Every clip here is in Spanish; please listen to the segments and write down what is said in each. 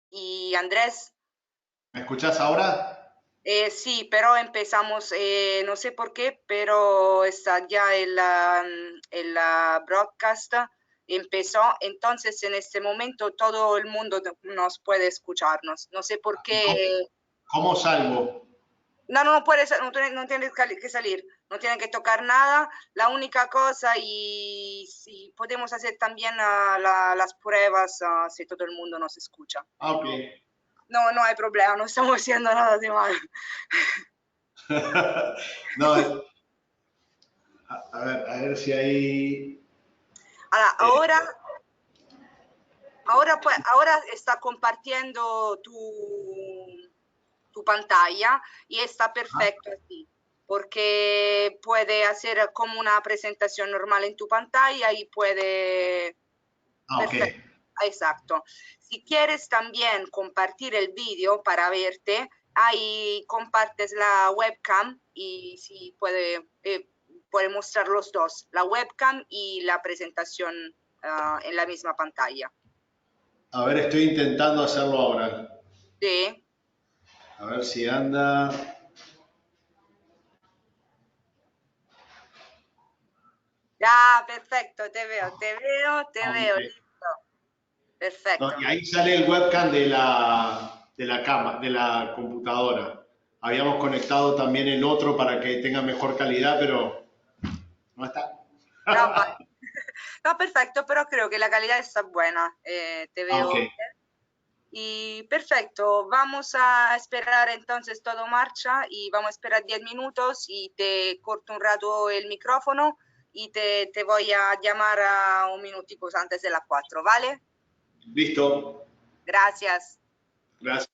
y Andrés. ¿Me escuchás ahora? Sí, pero empezamos, no sé por qué, pero está ya el broadcast empezó, entonces en este momento todo el mundo nos puede escucharnos. No sé por ¿Y cómo, qué. cómo salgo? No, no puedes, no tienes que salir, no tienen que tocar nada. La única cosa, y si podemos hacer también las pruebas, si todo el mundo nos escucha. Ah, ok. No, no, no hay problema, no estamos haciendo nada de mal. No, a ver si hay... Ahora, eh, ahora está compartiendo tu pantalla y está ah, perfecto así, porque puede hacer como una presentación normal en tu pantalla y puede. ok. Perfecto, exacto. Si quieres también compartir el vídeo para verte, ahí compartes la webcam y si puede mostrar los dos, la webcam y la presentación en la misma pantalla. A ver, estoy intentando hacerlo ahora. Sí, A ver si anda. ya, perfecto, te veo, Ok. listo, No, perfecto. y ahí sale el webcam de la cama, de la computadora. Habíamos conectado también el otro para que tenga mejor calidad, pero no está. No, no, perfecto, pero creo que la calidad está buena, te Ah, ok. veo. Y perfecto, vamos a esperar entonces todo marcha y vamos a esperar 10 minutos y te corto un rato el micrófono y te voy a llamar a un minutico antes de las 4, ¿vale? Listo. Gracias. Gracias.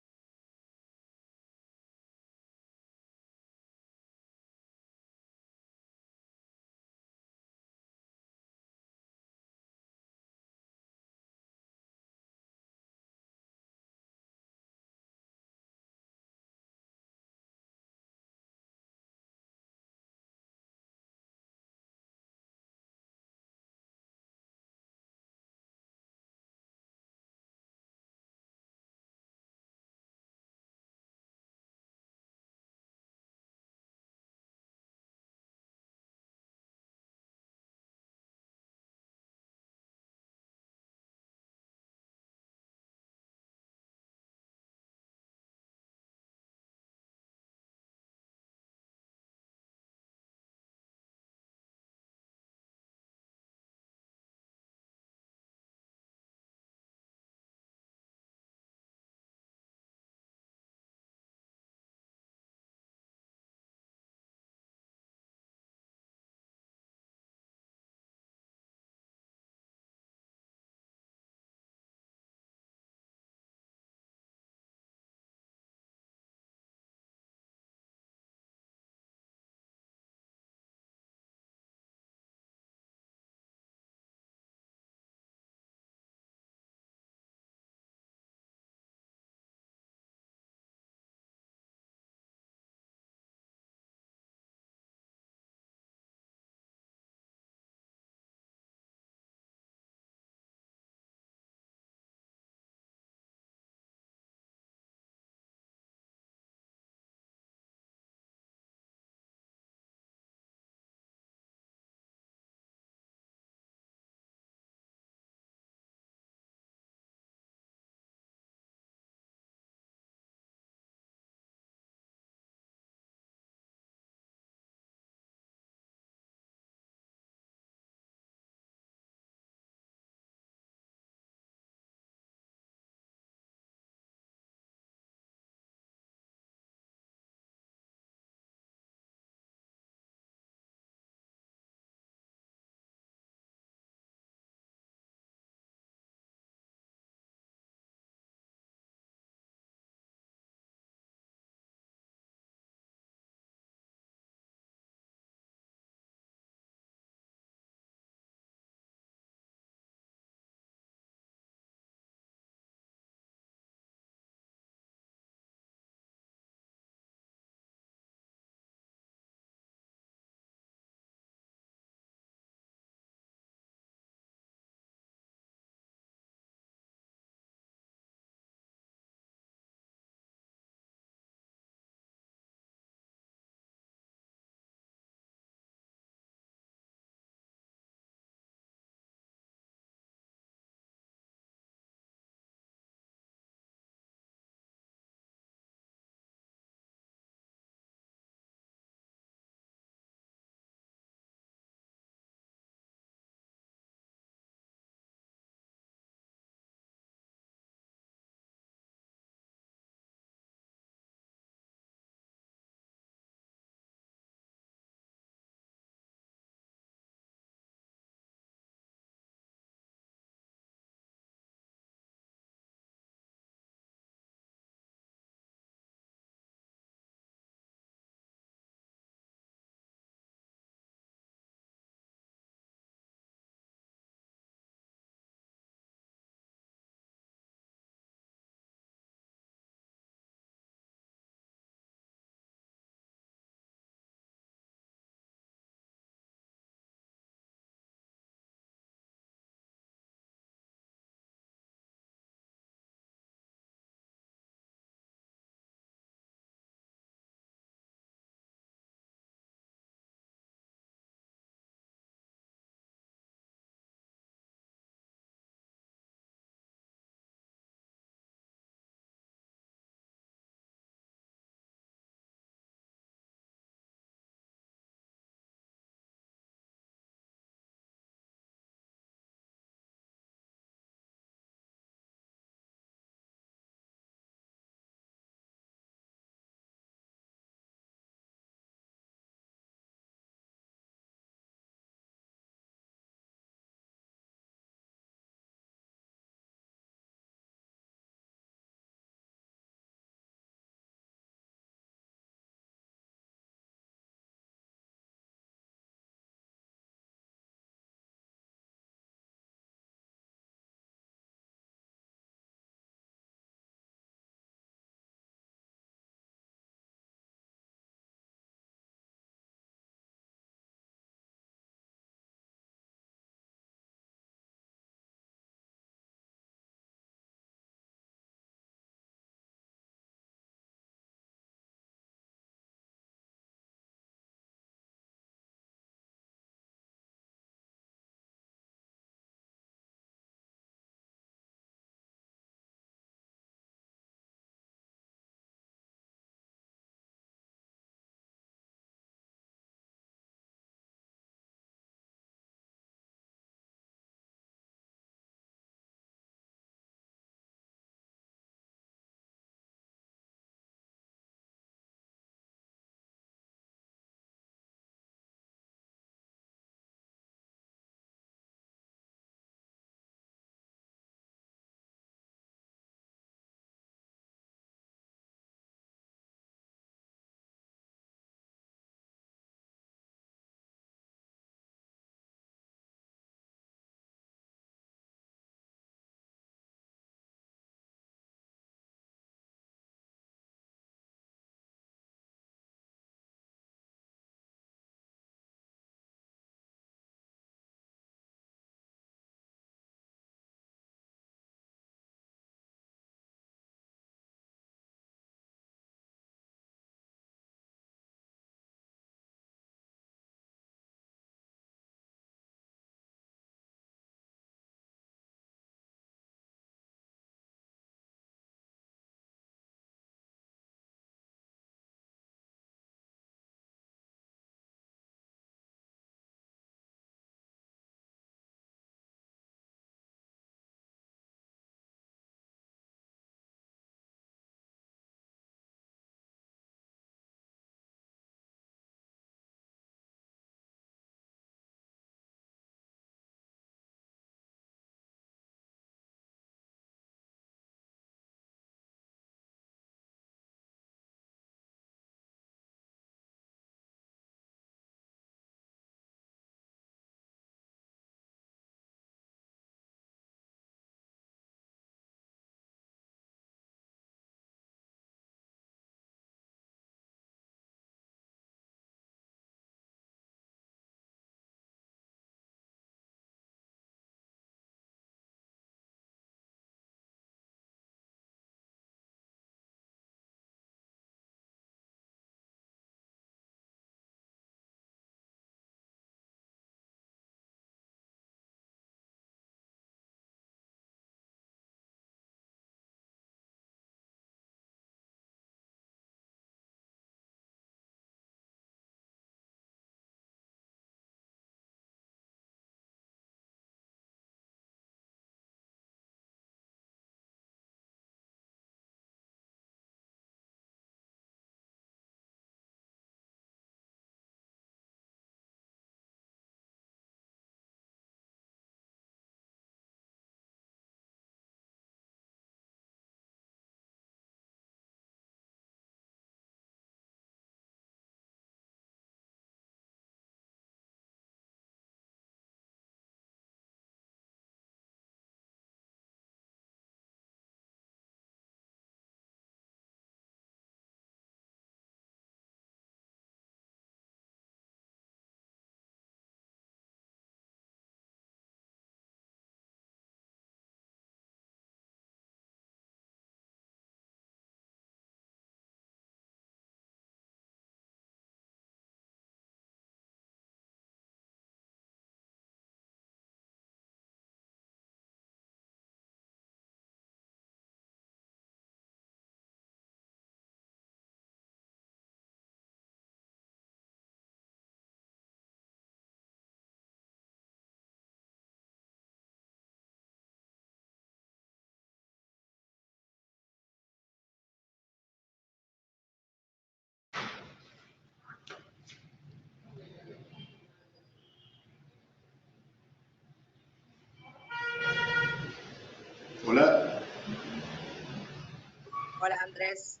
Andrés.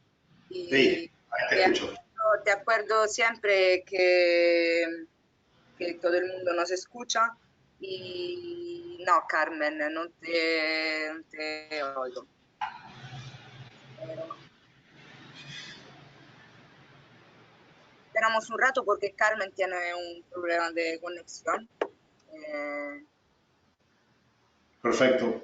Y Sí, ahí te escucho. te acuerdo siempre que todo el mundo nos escucha. Y no, Carmen, no te oigo. Esperamos un rato porque Carmen tiene un problema de conexión. Perfecto.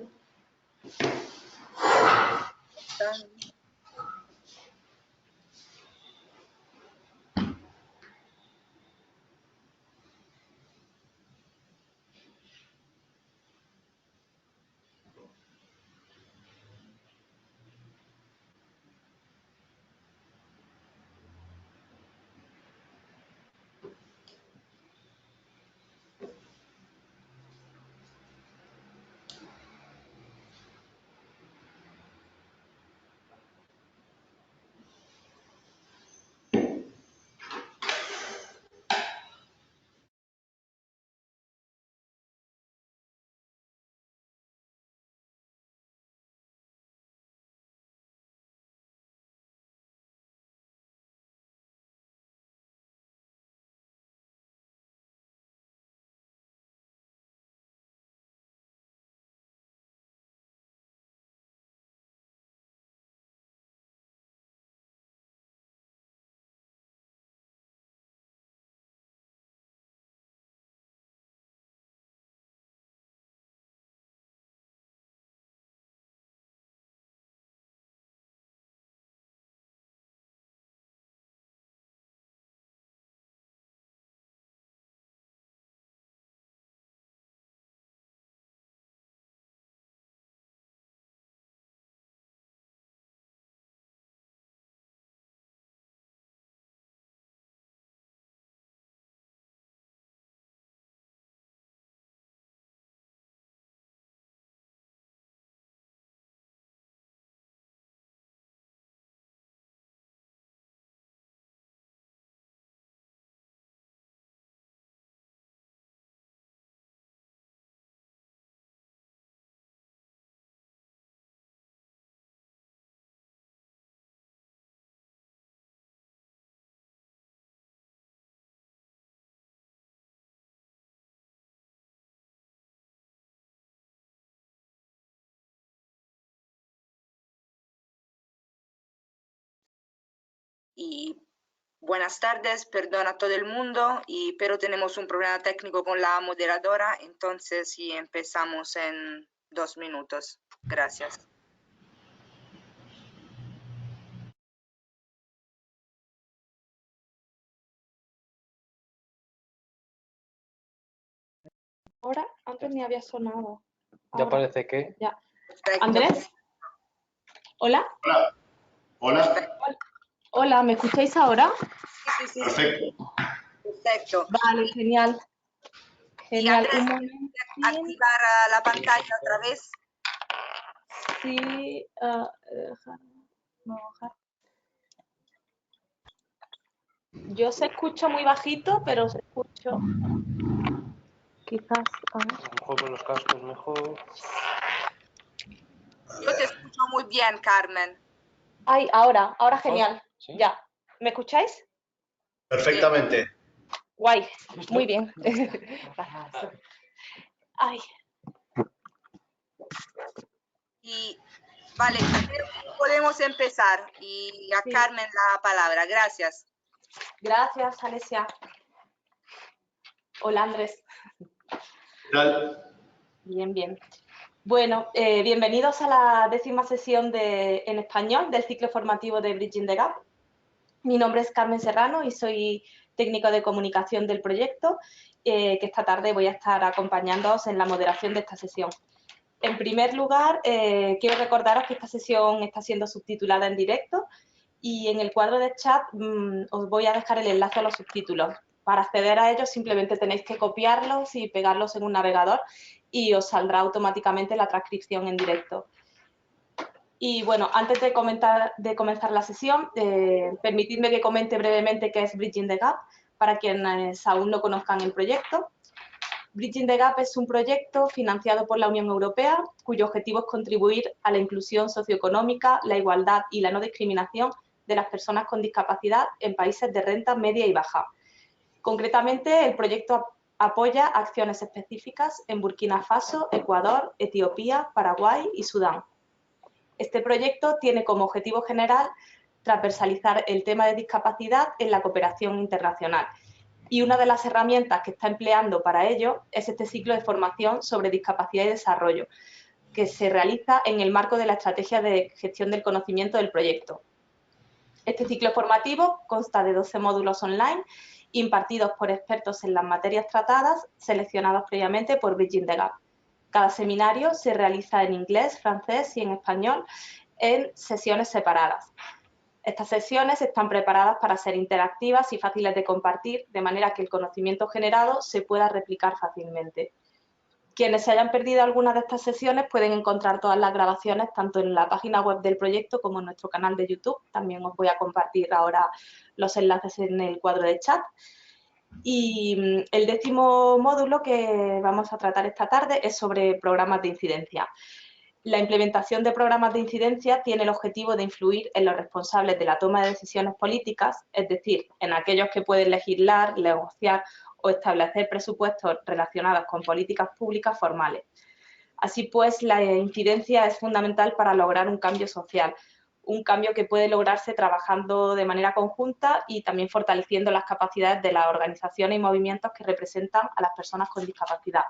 Y buenas tardes, perdón a todo el mundo, pero tenemos un problema técnico con la moderadora, entonces sí empezamos en 2 minutos. Gracias. Ahora, antes ni había sonado. Ya Ahora, parece que... ya. Perfecto. ¿Andrés? ¿Hola? Hola. Hola. Hola, ¿me escucháis ahora? Sí, sí, sí. Perfecto. Perfecto. Vale, genial. Y Genial. Andrés, Un momentín. activar la pantalla otra vez. Sí. No, yo se escucho muy bajito, pero se escucho. Quizás. A ver. A lo mejor con los cascos mejor. Yo te escucho muy bien, Carmen. Ay, ahora genial. ¿Sí? Ya. ¿Me escucháis? Perfectamente. Guay, muy bien. Ay. Y vale, creo que podemos empezar. Y a Sí. Carmen la palabra. Gracias. Gracias, Alesia. Hola, Andrés. ¿Qué tal? Bien, bien. Bueno, bienvenidos a la 10ª sesión en español del ciclo formativo de Bridging the Gap. Mi nombre es Carmen Serrano y soy técnico de comunicación del proyecto, que esta tarde voy a estar acompañándoos en la moderación de esta sesión. En primer lugar, quiero recordaros que esta sesión está siendo subtitulada en directo y en el cuadro de chat os voy a dejar el enlace a los subtítulos. Para acceder a ellos simplemente tenéis que copiarlos y pegarlos en un navegador y os saldrá automáticamente la transcripción en directo. Y bueno, antes de comenzar la sesión, permitidme que comente brevemente qué es Bridging the Gap, para quienes aún no conozcan el proyecto. Bridging the Gap es un proyecto financiado por la Unión Europea cuyo objetivo es contribuir a la inclusión socioeconómica, la igualdad y la no discriminación de las personas con discapacidad en países de renta media y baja. Concretamente, el proyecto apoya acciones específicas en Burkina Faso, Ecuador, Etiopía, Paraguay y Sudán. Este proyecto tiene como objetivo general transversalizar el tema de discapacidad en la cooperación internacional. Y una de las herramientas que está empleando para ello es este ciclo de formación sobre discapacidad y desarrollo, que se realiza en el marco de la estrategia de gestión del conocimiento del proyecto. Este ciclo formativo consta de 12 módulos online impartidos por expertos en las materias tratadas, seleccionados previamente por Bridging the Gap. Cada seminario se realiza en inglés, francés y en español en sesiones separadas. Estas sesiones están preparadas para ser interactivas y fáciles de compartir, de manera que el conocimiento generado se pueda replicar fácilmente. Quienes se hayan perdido alguna de estas sesiones pueden encontrar todas las grabaciones tanto en la página web del proyecto como en nuestro canal de YouTube. También os voy a compartir ahora los enlaces en el cuadro de chat. Y el 10º módulo que vamos a tratar esta tarde es sobre programas de incidencia. La implementación de programas de incidencia tiene el objetivo de influir en los responsables de la toma de decisiones políticas, es decir, en aquellos que pueden legislar, negociar o establecer presupuestos relacionados con políticas públicas formales. Así pues, la incidencia es fundamental para lograr un cambio social, un cambio que puede lograrse trabajando de manera conjunta y también fortaleciendo las capacidades de las organizaciones y movimientos que representan a las personas con discapacidad.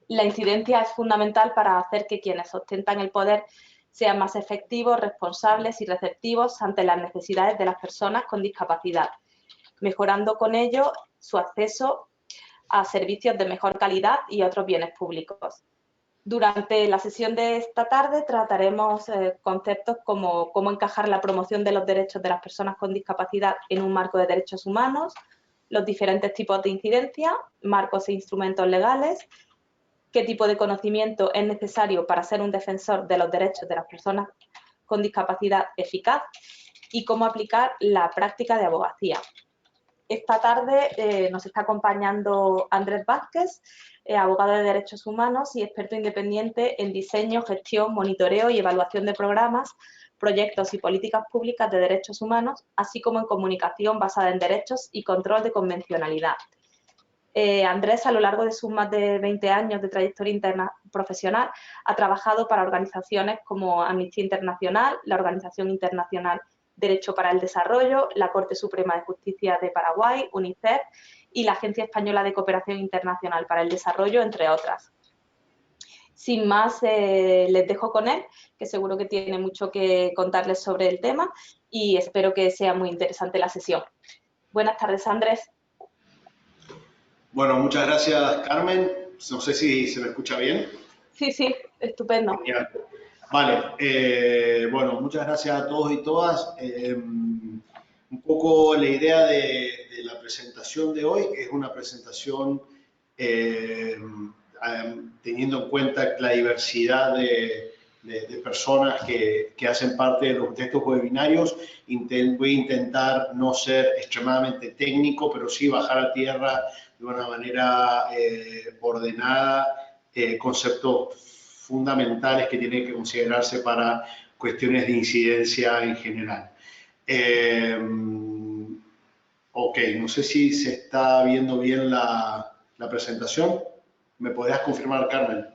La incidencia es fundamental para hacer que quienes ostentan el poder sean más efectivos, responsables y receptivos ante las necesidades de las personas con discapacidad, mejorando con ello su acceso a servicios de mejor calidad y otros bienes públicos. Durante la sesión de esta tarde trataremos conceptos como cómo encajar la promoción de los derechos de las personas con discapacidad en un marco de derechos humanos, los diferentes tipos de incidencia, marcos e instrumentos legales, qué tipo de conocimiento es necesario para ser un defensor de los derechos de las personas con discapacidad eficaz y cómo aplicar la práctica de abogacía. Esta tarde nos está acompañando Andrés Vázquez, abogado de derechos humanos y experto independiente en diseño, gestión, monitoreo y evaluación de programas, proyectos y políticas públicas de derechos humanos, así como en comunicación basada en derechos y control de convencionalidad. Andrés, a lo largo de sus más de 20 años de trayectoria profesional, ha trabajado para organizaciones como Amnistía Internacional, la Organización Internacional Derecho para el Desarrollo, la Corte Suprema de Justicia de Paraguay, UNICEF y la Agencia Española de Cooperación Internacional para el Desarrollo, entre otras. Sin más, les dejo con él, que seguro que tiene mucho que contarles sobre el tema y espero que sea muy interesante la sesión. Buenas tardes, Andrés. Bueno, muchas gracias, Carmen. No sé si se me escucha bien. Sí, sí, estupendo. Genial. Vale, bueno, muchas gracias a todos y todas. Un poco la idea de la presentación de hoy es una presentación teniendo en cuenta la diversidad de personas que hacen parte de estos webinarios. Voy a intentar no ser extremadamente técnico, pero sí bajar a tierra de una manera ordenada conceptos fundamentales que tienen que considerarse para cuestiones de incidencia en general. Ok, no sé si se está viendo bien la presentación. ¿Me podrías confirmar, Carmen?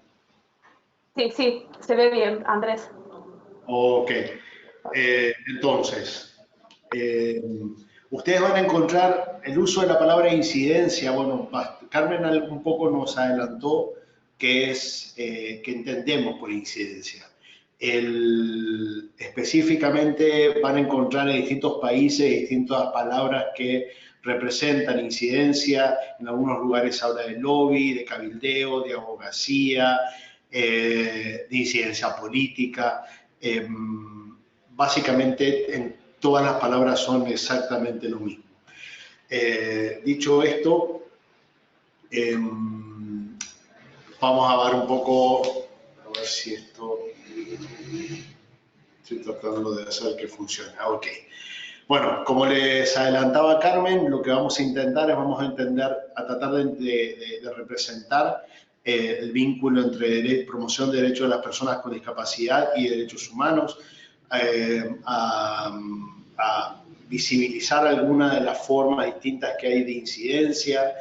Sí, sí, se ve bien, Andrés. Ok, entonces, ustedes van a encontrar el uso de la palabra incidencia. Bueno, Carmen un poco nos adelantó qué es, qué entendemos por incidencia. Específicamente van a encontrar en distintos países distintas palabras que representan incidencia. En algunos lugares habla de lobby, de cabildeo, de abogacía, de incidencia política. Básicamente en todas las palabras son exactamente lo mismo. Dicho esto, vamos a ver un poco, a ver si esto, estoy tratando de hacer que funcione. Ok. Bueno, como les adelantaba Carmen, lo que vamos a intentar es tratar de representar el vínculo entre promoción de derechos de las personas con discapacidad y derechos humanos, a visibilizar algunas de las formas distintas que hay de incidencia.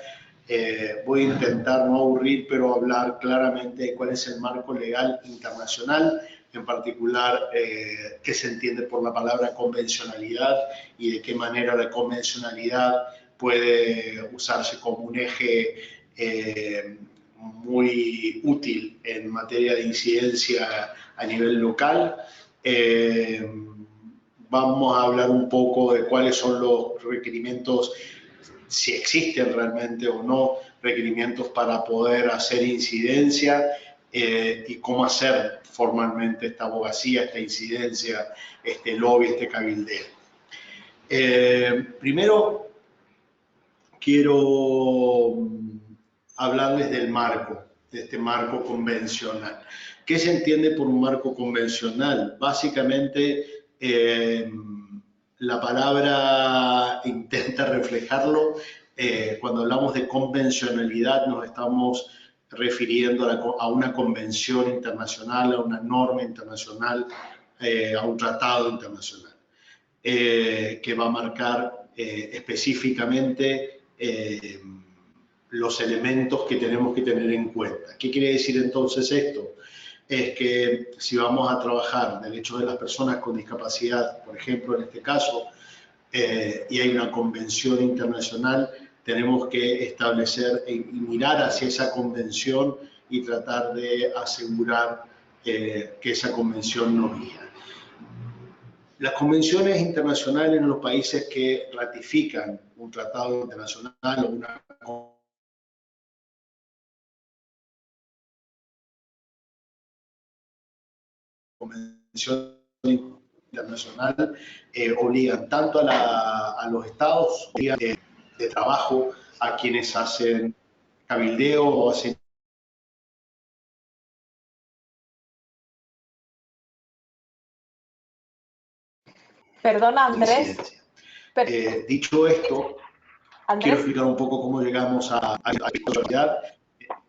Voy a intentar no aburrir, pero hablar claramente de cuál es el marco legal internacional, en particular qué se entiende por la palabra convencionalidad y de qué manera la convencionalidad puede usarse como un eje muy útil en materia de incidencia a nivel local. Vamos a hablar un poco de cuáles son los requerimientos, si existen realmente o no requerimientos para poder hacer incidencia y cómo hacer formalmente esta abogacía, esta incidencia, este lobby, este cabildeo. Primero, quiero hablarles del marco, de este marco convencional. ¿Qué se entiende por un marco convencional? Básicamente, la palabra intenta reflejarlo. Cuando hablamos de convencionalidad nos estamos refiriendo a una convención internacional, a una norma internacional, a un tratado internacional, que va a marcar específicamente los elementos que tenemos que tener en cuenta. ¿Qué quiere decir entonces esto? Es que si vamos a trabajar derechos de las personas con discapacidad, por ejemplo, en este caso, y hay una convención internacional, tenemos que establecer y mirar hacia esa convención y tratar de asegurar que esa convención no guía. Las convenciones internacionales en los países que ratifican un tratado internacional o una convención internacional obligan tanto a los estados de trabajo, a quienes hacen cabildeo o hacen Perdona, Andrés. Dicho esto, Andrés, quiero explicar un poco cómo llegamos a la actualidad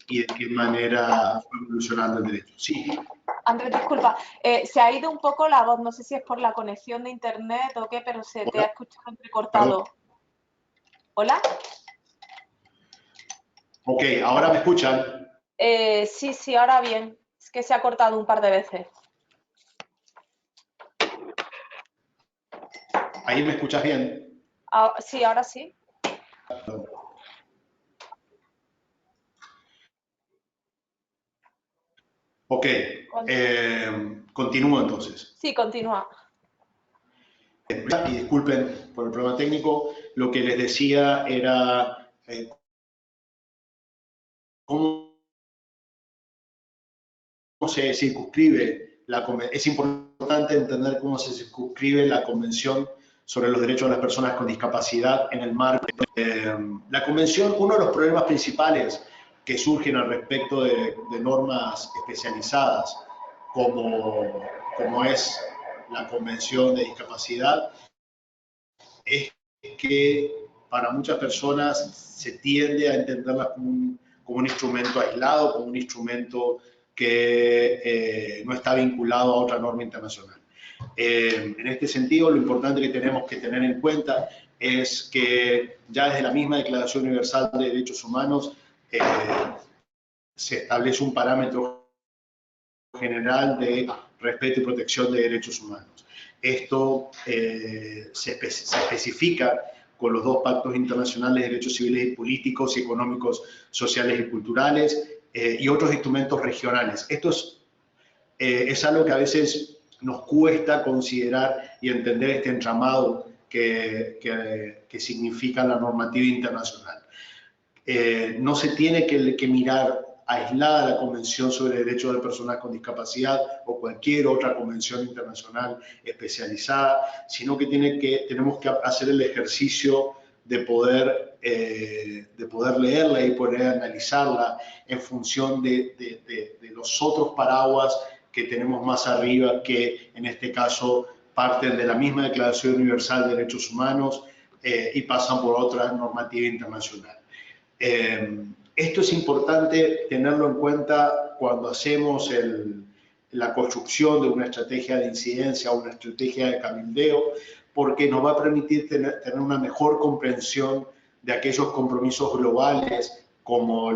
y de qué manera fue evolucionando el derecho. Sí. Andrés, disculpa, se ha ido un poco la voz, no sé si es por la conexión de internet o qué, pero se te ha escuchado entrecortado. Perdón. ¿Hola? Ok, ¿ahora me escuchan? Sí, ahora bien. Es que se ha cortado un par de veces. ¿Ahí me escuchas bien? Sí, ahora sí. Perdón. Ok, continúo entonces. Sí, continúa. Y disculpen por el problema técnico, lo que les decía era cómo se circunscribe es importante entender cómo se circunscribe la Convención sobre los Derechos de las Personas con Discapacidad en el marco. La Convención, uno de los problemas principales que surgen al respecto de normas especializadas, como es la Convención de Discapacidad, es que para muchas personas se tiende a entenderla como un instrumento aislado, como un instrumento que no está vinculado a otra norma internacional. En este sentido, lo importante que tenemos que tener en cuenta es que ya desde la misma Declaración Universal de Derechos Humanos se establece un parámetro general de respeto y protección de derechos humanos. Esto se especifica con los dos pactos internacionales de derechos civiles y políticos y económicos, sociales y culturales y otros instrumentos regionales. Esto es algo que a veces nos cuesta considerar y entender este entramado que significa la normativa internacional. No se tiene que mirar aislada la Convención sobre Derechos de Personas con Discapacidad o cualquier otra convención internacional especializada, sino que tenemos que hacer el ejercicio de poder leerla y poder analizarla en función de los otros paraguas que tenemos más arriba, que en este caso parten de la misma Declaración Universal de Derechos Humanos y pasan por otra normativa internacional. Esto es importante tenerlo en cuenta cuando hacemos la construcción de una estrategia de incidencia o una estrategia de cabildeo, porque nos va a permitir tener una mejor comprensión de aquellos compromisos globales como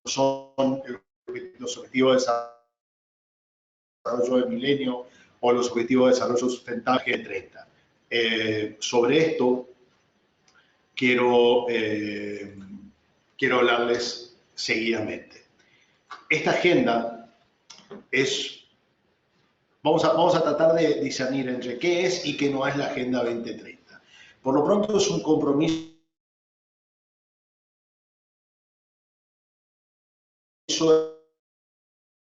son los objetivos de desarrollo del milenio o los objetivos de desarrollo sustentable de 30. Sobre esto quiero hablarles seguidamente. Esta agenda es, vamos a tratar de discernir entre qué es y qué no es la Agenda 2030. Por lo pronto es un compromiso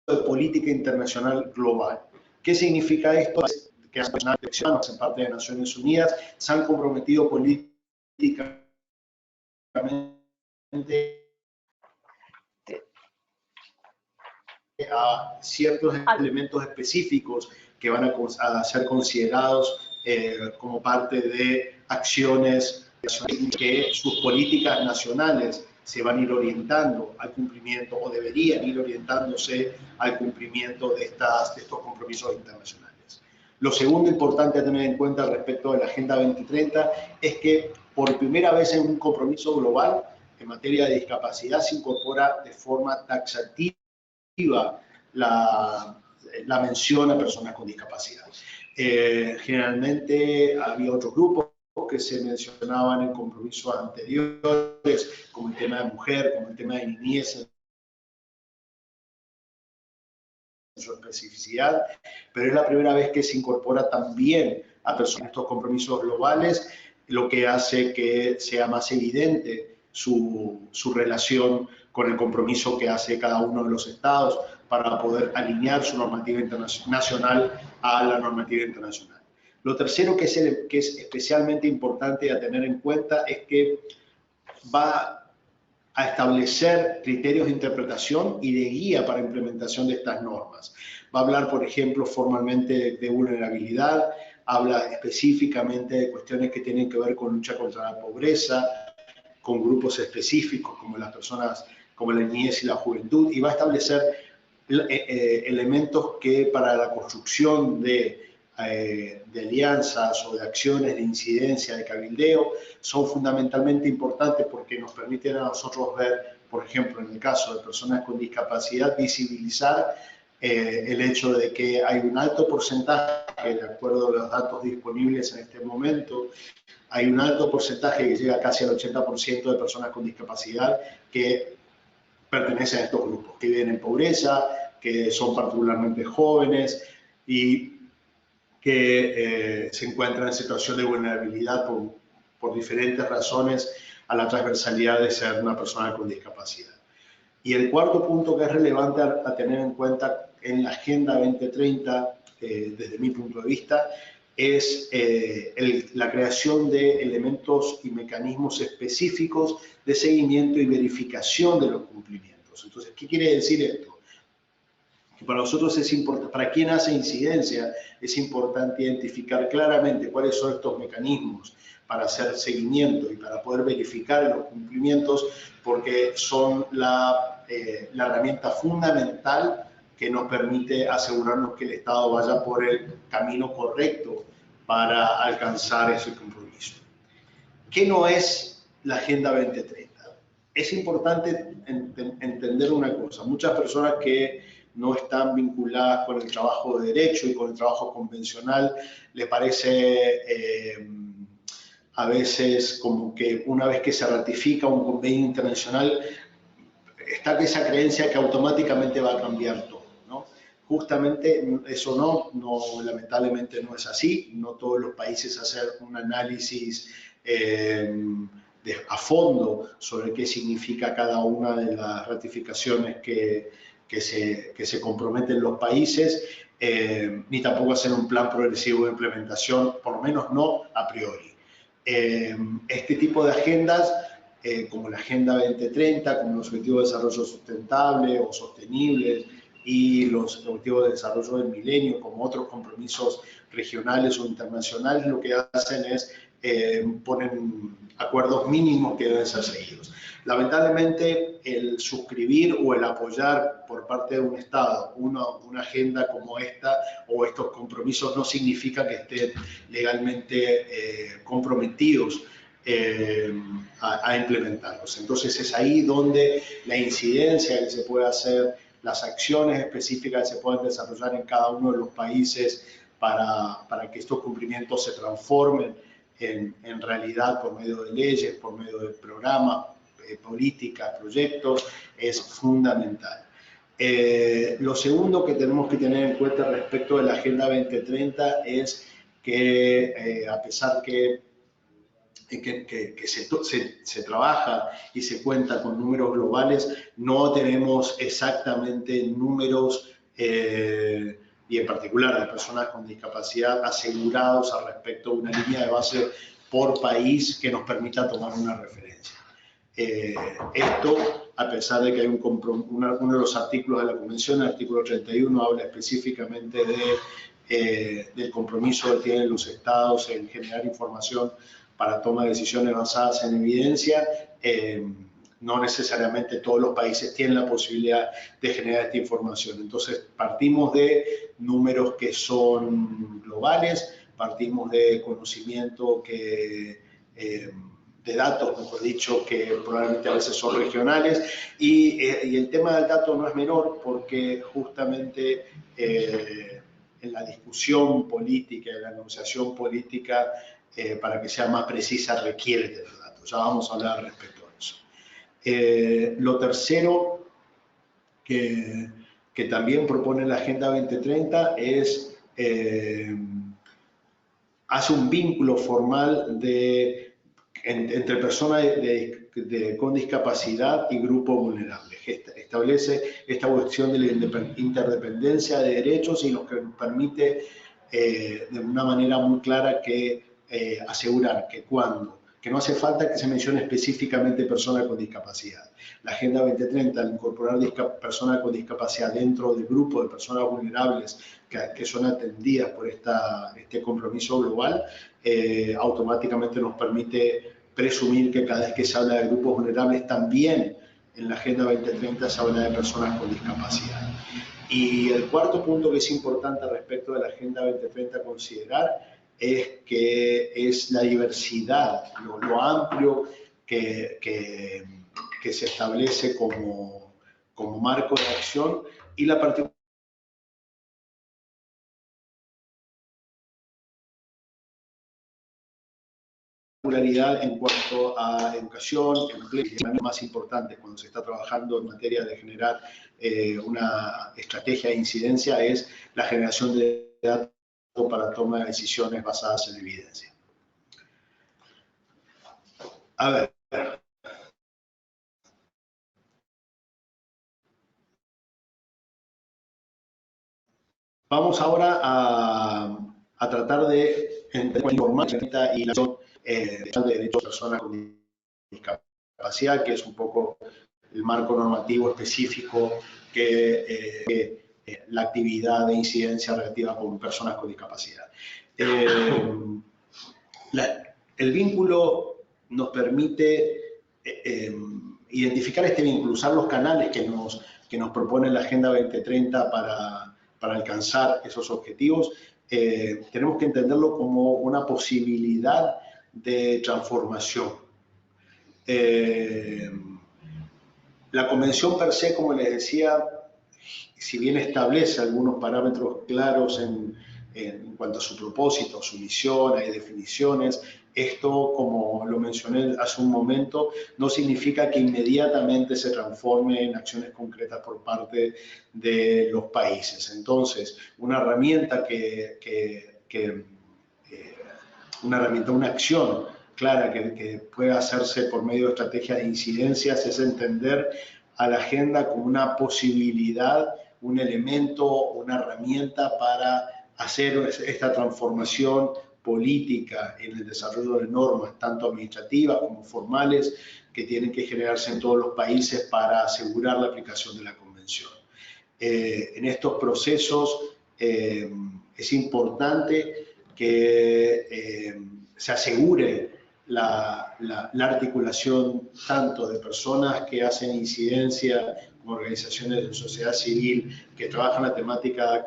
de política internacional global. ¿Qué significa esto? Que las naciones en parte de Naciones Unidas se han comprometido políticamente a ciertos elementos específicos que van a ser considerados como parte de acciones que sus políticas nacionales se van a ir orientando al cumplimiento o deberían ir orientándose al cumplimiento de estos compromisos internacionales. Lo segundo importante a tener en cuenta respecto de la Agenda 2030 es que por primera vez en un compromiso global en materia de discapacidad se incorpora de forma taxativa la mención a personas con discapacidad. Generalmente había otros grupos que se mencionaban en compromisos anteriores, como el tema de mujer, como el tema de niñez, en su especificidad, pero es la primera vez que se incorpora también a personas en estos compromisos globales, lo que hace que sea más evidente su relación con el compromiso que hace cada uno de los estados para poder alinear su normativa internacional a la normativa internacional. Lo tercero que es especialmente importante a tener en cuenta es que va a establecer criterios de interpretación y de guía para implementación de estas normas. Va a hablar, por ejemplo, formalmente de vulnerabilidad, habla específicamente de cuestiones que tienen que ver con lucha contra la pobreza, con grupos específicos como las personas, como la niñez y la juventud, y va a establecer elementos que para la construcción de alianzas o de acciones de incidencia, de cabildeo, son fundamentalmente importantes porque nos permiten a nosotros ver, por ejemplo, en el caso de personas con discapacidad, visibilizar el hecho de que hay un alto porcentaje, de acuerdo a los datos disponibles en este momento, hay un alto porcentaje que llega casi al 80% de personas con discapacidad que pertenecen a estos grupos, que viven en pobreza, que son particularmente jóvenes y que se encuentran en situación de vulnerabilidad por diferentes razones a la transversalidad de ser una persona con discapacidad. Y el cuarto punto que es relevante a tener en cuenta en la Agenda 2030, desde mi punto de vista, es la creación de elementos y mecanismos específicos de seguimiento y verificación de los cumplimientos. Entonces, ¿qué quiere decir esto? Que para nosotros es importante, para quien hace incidencia, es importante identificar claramente cuáles son estos mecanismos para hacer seguimiento y para poder verificar los cumplimientos, porque son la herramienta fundamental que nos permite asegurarnos que el Estado vaya por el camino correcto para alcanzar ese compromiso. ¿Qué no es la Agenda 2030? Es importante entender una cosa. Muchas personas que no están vinculadas con el trabajo de derecho y con el trabajo convencional, les parece a veces como que una vez que se ratifica un convenio internacional, está esa creencia que automáticamente va a cambiar todo, ¿no? Justamente eso lamentablemente no es así. No todos los países hacen un análisis a fondo sobre qué significa cada una de las ratificaciones que se comprometen los países, ni tampoco hacer un plan progresivo de implementación, por lo menos no a priori. Este tipo de agendas, como la Agenda 2030, como los Objetivos de Desarrollo Sustentable o Sostenibles, y los Objetivos de Desarrollo del Milenio, como otros compromisos regionales o internacionales, lo que hacen es ponen acuerdos mínimos que deben ser seguidos. Lamentablemente, el suscribir o el apoyar por parte de un Estado una agenda como esta o estos compromisos no significa que estén legalmente comprometidos a implementarlos. Entonces, es ahí donde la incidencia que se puede hacer, las acciones específicas que se pueden desarrollar en cada uno de los países para que estos cumplimientos se transformen en realidad por medio de leyes, por medio de programas, políticas, proyectos, es fundamental. Lo segundo que tenemos que tener en cuenta respecto de la Agenda 2030 es que a pesar que se trabaja y se cuenta con números globales, no tenemos exactamente números y en particular de personas con discapacidad asegurados al respecto de una línea de base por país que nos permita tomar una referencia. Esto, a pesar de que hay uno de los artículos de la Convención, el artículo 31, habla específicamente del compromiso que tienen los estados en generar información para toma de decisiones basadas en evidencia, no necesariamente todos los países tienen la posibilidad de generar esta información. Entonces, partimos de números que son globales, partimos de conocimiento de datos, mejor dicho, que probablemente a veces son regionales, y el tema del dato no es menor porque justamente en la discusión política, en la negociación política, para que sea más precisa, requiere tener datos. Ya vamos a hablar respecto a eso. Lo tercero que también propone la Agenda 2030 es hace un vínculo formal entre personas con discapacidad y grupos vulnerables. Establece esta cuestión de la interdependencia de derechos y lo que nos permite de una manera muy clara asegurar que no hace falta que se mencione específicamente personas con discapacidad. La Agenda 2030, al incorporar personas con discapacidad dentro del grupo de personas vulnerables que son atendidas por este compromiso global, automáticamente nos permite presumir que cada vez que se habla de grupos vulnerables, también en la Agenda 2030 se habla de personas con discapacidad. Y el cuarto punto que es importante respecto de la Agenda 2030 a considerar es que es la diversidad, lo amplio que se establece como marco de acción y la particularidad en cuanto a educación, empleo, y los más importantes cuando se está trabajando en materia de generar una estrategia de incidencia es la generación de datos para toma de decisiones basadas en evidencia. A ver. Vamos ahora a tratar de informar y la de derechos de personas con discapacidad, que es un poco el marco normativo específico que la actividad de incidencia relativa con personas con discapacidad. El vínculo nos permite identificar este vínculo, usar los canales que nos propone la Agenda 2030 para alcanzar esos objetivos. Tenemos que entenderlo como una posibilidad de transformación. La convención per se, como les decía, si bien establece algunos parámetros claros en cuanto a su propósito, su misión, hay definiciones, esto, como lo mencioné hace un momento, no significa que inmediatamente se transforme en acciones concretas por parte de los países. Entonces, una acción clara que pueda hacerse por medio de estrategias de incidencias es entender a la agenda como una posibilidad, un elemento, una herramienta para hacer esta transformación política en el desarrollo de normas, tanto administrativas como formales, que tienen que generarse en todos los países para asegurar la aplicación de la Convención. En estos procesos es importante que se asegure la articulación tanto de personas que hacen incidencia como organizaciones de sociedad civil que trabajan la temática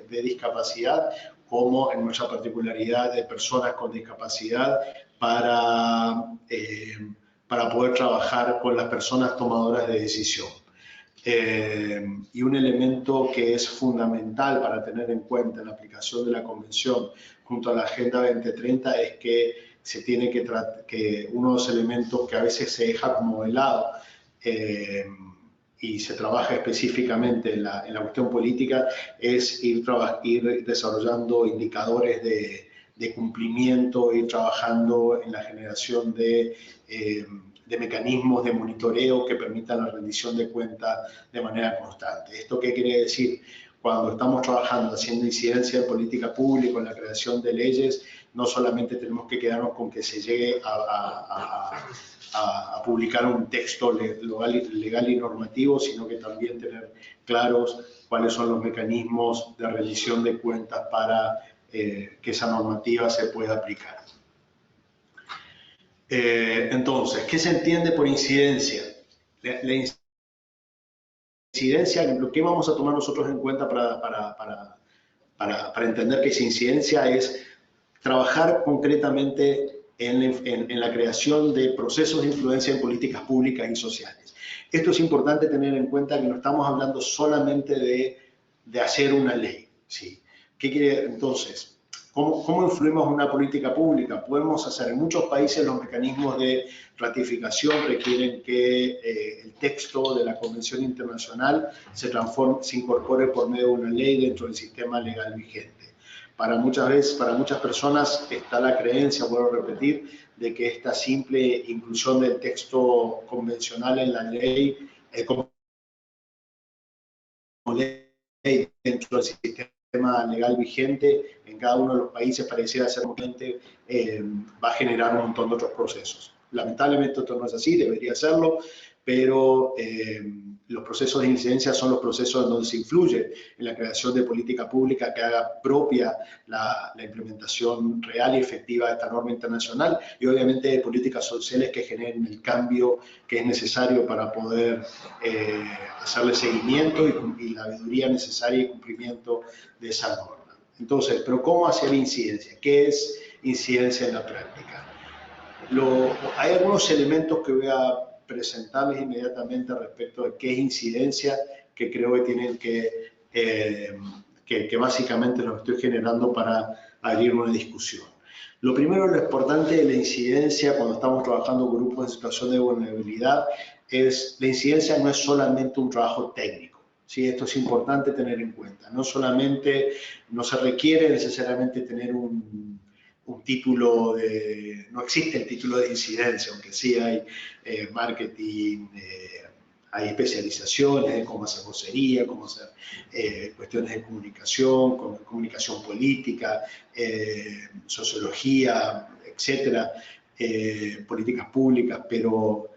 de discapacidad, como en nuestra particularidad de personas con discapacidad para poder trabajar con las personas tomadoras de decisión. Y un elemento que es fundamental para tener en cuenta en la aplicación de la Convención junto a la Agenda 2030 es que se tiene que uno de los elementos que a veces se deja como de lado y se trabaja específicamente en la cuestión política es ir desarrollando indicadores de cumplimiento, ir trabajando en la generación de mecanismos de monitoreo que permitan la rendición de cuentas de manera constante. ¿Esto qué quiere decir? Cuando estamos trabajando, haciendo incidencia en política pública, en la creación de leyes, no solamente tenemos que quedarnos con que se llegue a publicar un texto legal y normativo, sino que también tener claros cuáles son los mecanismos de rendición de cuentas para que esa normativa se pueda aplicar. Entonces, ¿qué se entiende por incidencia? La incidencia, lo que vamos a tomar nosotros en cuenta para entender que esa incidencia es trabajar concretamente en la creación de procesos de influencia en políticas públicas y sociales. Esto es importante tener en cuenta que no estamos hablando solamente de hacer una ley, ¿sí? ¿Qué quiere entonces? ¿Cómo influimos en una política pública? Podemos hacer, en muchos países los mecanismos de ratificación requieren que el texto de la Convención Internacional se incorpore por medio de una ley dentro del sistema legal vigente. Para muchas personas está la creencia, vuelvo a repetir, de que esta simple inclusión del texto convencional en la ley, como ley dentro del sistema legal vigente en cada uno de los países pareciera ser va a generar un montón de otros procesos. Lamentablemente esto no es así, debería serlo, pero los procesos de incidencia son los procesos en donde se influye en la creación de política pública que haga propia la implementación real y efectiva de esta norma internacional y obviamente de políticas sociales que generen el cambio que es necesario para poder hacerle seguimiento y la veeduría necesaria y cumplimiento de esa norma. Entonces, ¿pero cómo hacer incidencia? ¿Qué es incidencia en la práctica? Hay algunos elementos que voy a presentarles inmediatamente respecto de qué es incidencia, que creo que tienen que básicamente lo estoy generando para abrir una discusión. Lo primero, lo importante de la incidencia cuando estamos trabajando con grupos en situación de vulnerabilidad es la incidencia no es solamente un trabajo técnico. ¿Sí? Esto es importante tener en cuenta. No se requiere necesariamente tener un título no existe el título de incidencia, aunque sí hay marketing, hay especializaciones de cómo hacer vocería, cómo hacer cuestiones de comunicación política, sociología, etcétera, políticas públicas, pero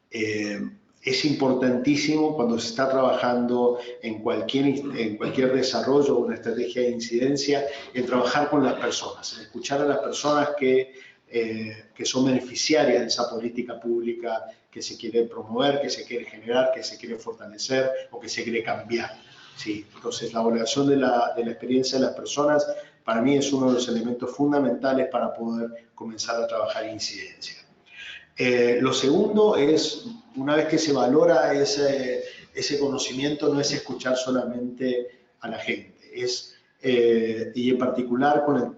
es importantísimo cuando se está trabajando en cualquier desarrollo o una estrategia de incidencia, en trabajar con las personas, en escuchar a las personas que son beneficiarias de esa política pública que se quiere promover, que se quiere generar, que se quiere fortalecer o que se quiere cambiar. ¿Sí? Entonces, la valoración de la experiencia de las personas para mí es uno de los elementos fundamentales para poder comenzar a trabajar incidencia. Lo segundo es, una vez que se valora ese conocimiento, no es escuchar solamente a la gente, y en particular con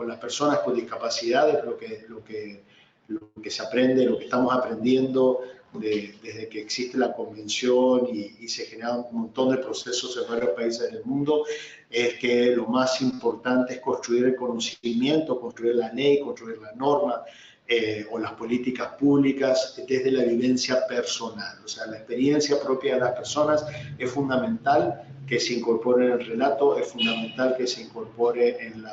las personas con discapacidades, lo que se aprende, lo que estamos aprendiendo desde que existe la convención y se generan un montón de procesos en varios países del mundo, es que lo más importante es construir el conocimiento, construir la ley, construir la norma, o las políticas públicas desde la vivencia personal. O sea, la experiencia propia de las personas es fundamental que se incorpore en el relato, es fundamental que se incorpore en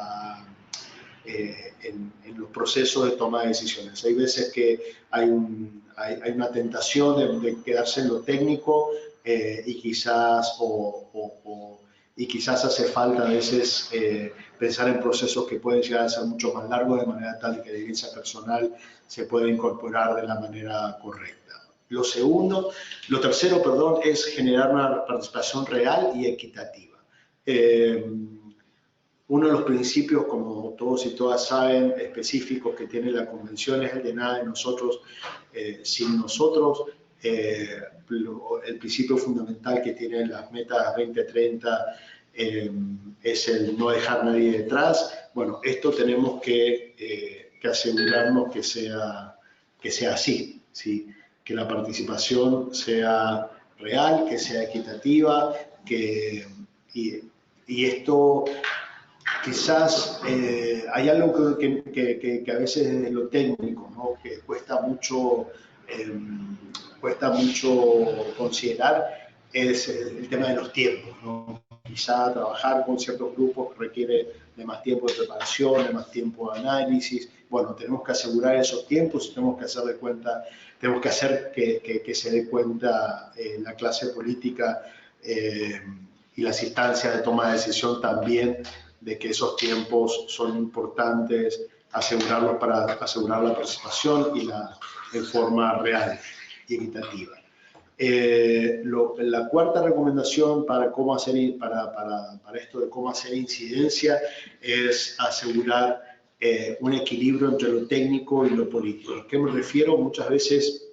los procesos de toma de decisiones. Hay veces que hay una tentación de quedarse en lo técnico y quizás hace falta a veces pensar en procesos que pueden llegar a ser mucho más largos, de manera tal que la evidencia personal se pueda incorporar de la manera correcta. Lo tercero, perdón, es generar una participación real y equitativa. Uno de los principios, como todos y todas saben, específicos que tiene la Convención es el de nada de nosotros sin nosotros. El principio fundamental que tienen las metas 2030 es el no dejar a nadie detrás. Bueno, esto tenemos que asegurarnos que sea así, ¿sí? Que la participación sea real, que sea equitativa, y esto quizás hay algo que a veces desde lo técnico, ¿no? Que cuesta mucho considerar, es el tema de los tiempos, ¿no? Quizá trabajar con ciertos grupos requiere de más tiempo de preparación, de más tiempo de análisis. Bueno, tenemos que asegurar esos tiempos, tenemos que hacer que se dé cuenta la clase política y las instancias de toma de decisión también, de que esos tiempos son importantes, asegurarlos para asegurar la participación en forma real y equitativa. La cuarta recomendación para esto de cómo hacer incidencia es asegurar un equilibrio entre lo técnico y lo político. ¿A qué me refiero? Muchas veces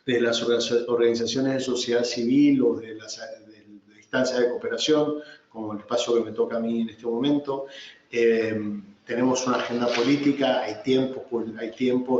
de las organizaciones de sociedad civil o de las instancias de cooperación, como el espacio que me toca a mí en este momento, tenemos una agenda política, hay tiempos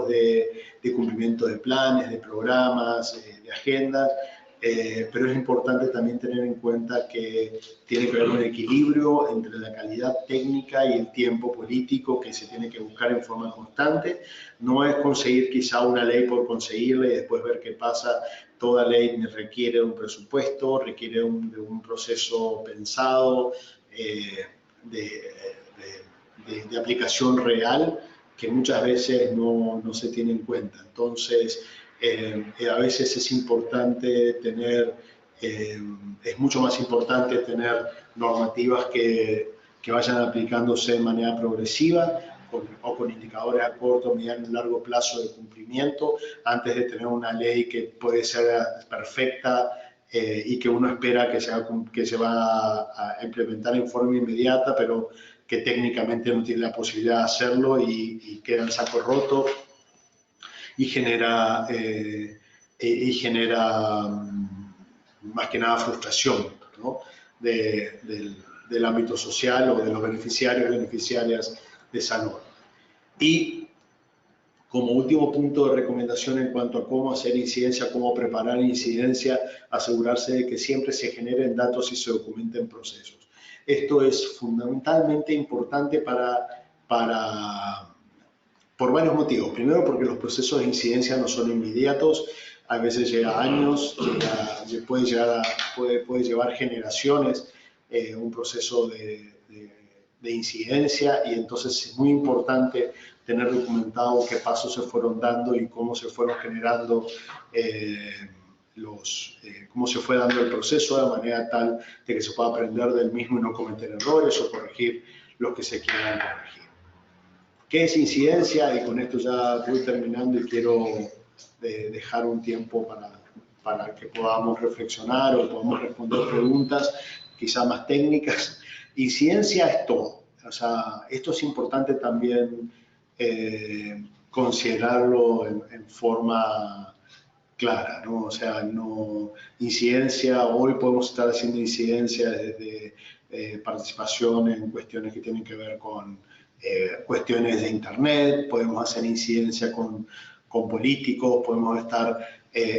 de cumplimiento de planes, de programas, de agendas, pero es importante también tener en cuenta que tiene que haber un equilibrio entre la calidad técnica y el tiempo político que se tiene que buscar en forma constante. No es conseguir quizá una ley por conseguirla y después ver qué pasa. Toda ley requiere un presupuesto, requiere de un proceso pensado, de aplicación real, que muchas veces no se tiene en cuenta. Entonces, a veces es importante es mucho más importante tener normativas que vayan aplicándose de manera progresiva, o con indicadores a corto, mediano y largo plazo de cumplimiento, antes de tener una ley que puede ser perfecta y que uno espera que se va a implementar en forma inmediata, pero que técnicamente no tiene la posibilidad de hacerlo y queda en saco roto y genera más que nada frustración, ¿no? del ámbito social o de los beneficiarios y beneficiarias de esa norma. Y como último punto de recomendación en cuanto a cómo hacer incidencia, cómo preparar incidencia, asegurarse de que siempre se generen datos y se documenten procesos. Esto es fundamentalmente importante por varios motivos. Primero, porque los procesos de incidencia no son inmediatos, a veces llega años, puede llevar generaciones un proceso de incidencia, y entonces es muy importante tener documentado qué pasos se fueron dando y cómo se fueron generando cómo se fue dando el proceso, de manera tal de que se pueda aprender del mismo y no cometer errores o corregir los que se quieran corregir. ¿Qué es incidencia? Y con esto ya voy terminando y quiero dejar un tiempo para que podamos reflexionar o podamos responder preguntas quizá más técnicas. Incidencia es todo. O sea, esto es importante también considerarlo en forma clara, ¿no? O sea, incidencia, hoy podemos estar haciendo incidencia desde participación en cuestiones que tienen que ver con cuestiones de internet, podemos hacer incidencia con políticos, podemos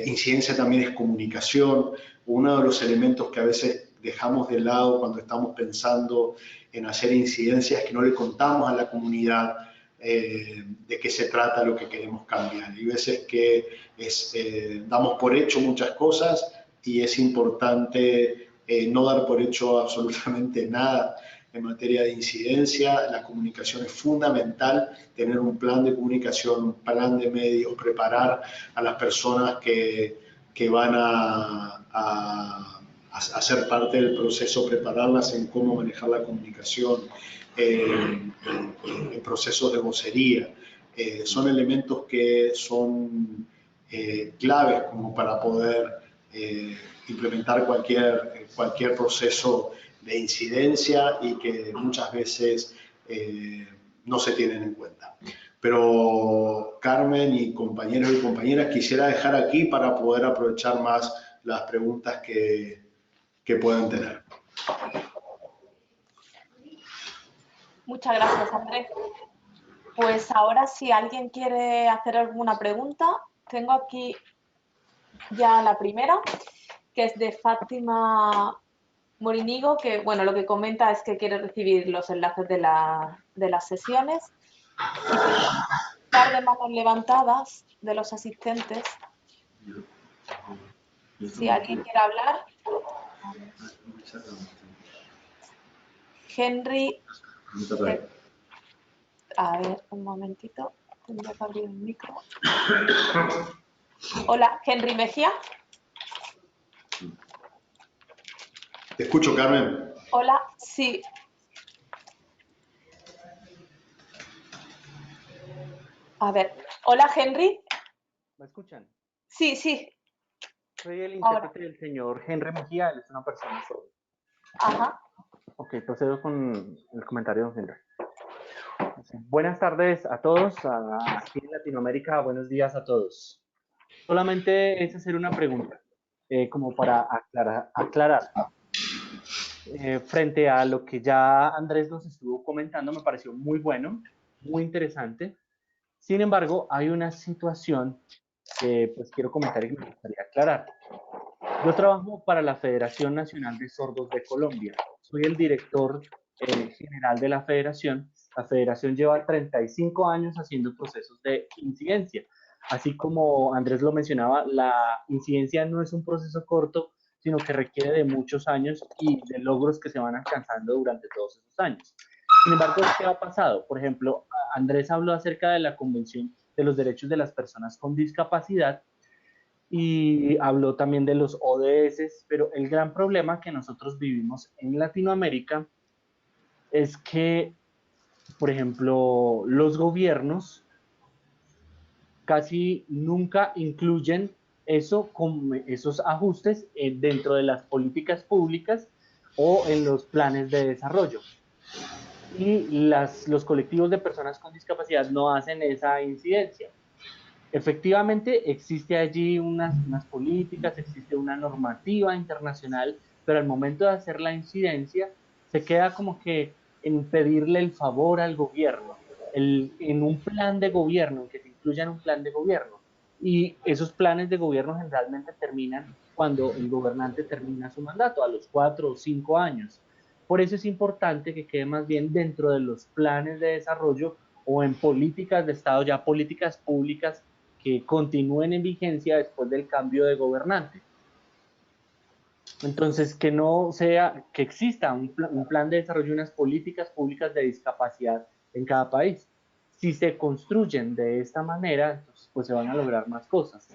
incidencia también es comunicación. Uno de los elementos que a veces dejamos de lado cuando estamos pensando en hacer incidencia es que no le contamos a la comunidad de qué se trata lo que queremos cambiar. Hay veces que damos por hecho muchas cosas y es importante no dar por hecho absolutamente nada en materia de incidencia. La comunicación es fundamental, tener un plan de comunicación, un plan de medios, preparar a las personas que que van a ser parte del proceso, prepararlas en cómo manejar la comunicación, en procesos de vocería. Son elementos que son claves como para poder implementar cualquier proceso de incidencia y que muchas veces no se tienen en cuenta. Pero Carmen y compañeros y compañeras, quisiera dejar aquí para poder aprovechar más las preguntas que puedan tener. Muchas gracias, Andrés. Pues ahora, si alguien quiere hacer alguna pregunta, tengo aquí ya la primera, que es de Fátima Morinigo, que bueno, lo que comenta es que quiere recibir los enlaces de las sesiones. Y tengo un par de manos levantadas de los asistentes. Si alguien quiere hablar. Henry. A ver, un momentito. Tendría que abrir el micro. Hola, Henry Mejía. Te escucho, Carmen. Hola, sí. A ver, hola, Henry. ¿Me escuchan? Sí, sí. Soy el intérprete del señor Henry Mejía, él es una persona sorda. Ajá. Ok, procedo con el comentario de don Henry. Buenas tardes a todos, aquí en Latinoamérica, buenos días a todos. Solamente es hacer una pregunta, como para aclarar. Frente a lo que ya Andrés nos estuvo comentando, me pareció muy bueno, muy interesante. Sin embargo, hay una situación que pues quiero comentar y me gustaría aclarar. Yo trabajo para la Federación Nacional de Sordos de Colombia. Soy el director general de la federación. La federación lleva 35 años haciendo procesos de incidencia. Así como Andrés lo mencionaba, la incidencia no es un proceso corto, sino que requiere de muchos años y de logros que se van alcanzando durante todos esos años. Sin embargo, ¿qué ha pasado? Por ejemplo, Andrés habló acerca de la Convención de los Derechos de las Personas con Discapacidad y habló también de los ODS, pero el gran problema que nosotros vivimos en Latinoamérica es que, por ejemplo, los gobiernos casi nunca incluyen esos ajustes dentro de las políticas públicas o en los planes de desarrollo. Y los colectivos de personas con discapacidad no hacen esa incidencia. Efectivamente, existe allí unas políticas, existe una normativa internacional, pero al momento de hacer la incidencia, se queda como que en pedirle el favor al gobierno, en un plan de gobierno, en que se incluya en un plan de gobierno. Y esos planes de gobierno generalmente terminan cuando el gobernante termina su mandato, a los 4 o 5 años. Por eso es importante que quede más bien dentro de los planes de desarrollo o en políticas de Estado, ya políticas públicas que continúen en vigencia después del cambio de gobernante. Entonces, que no sea, que exista un plan de desarrollo y unas políticas públicas de discapacidad en cada país. Si se construyen de esta manera, entonces, pues se van a lograr más cosas.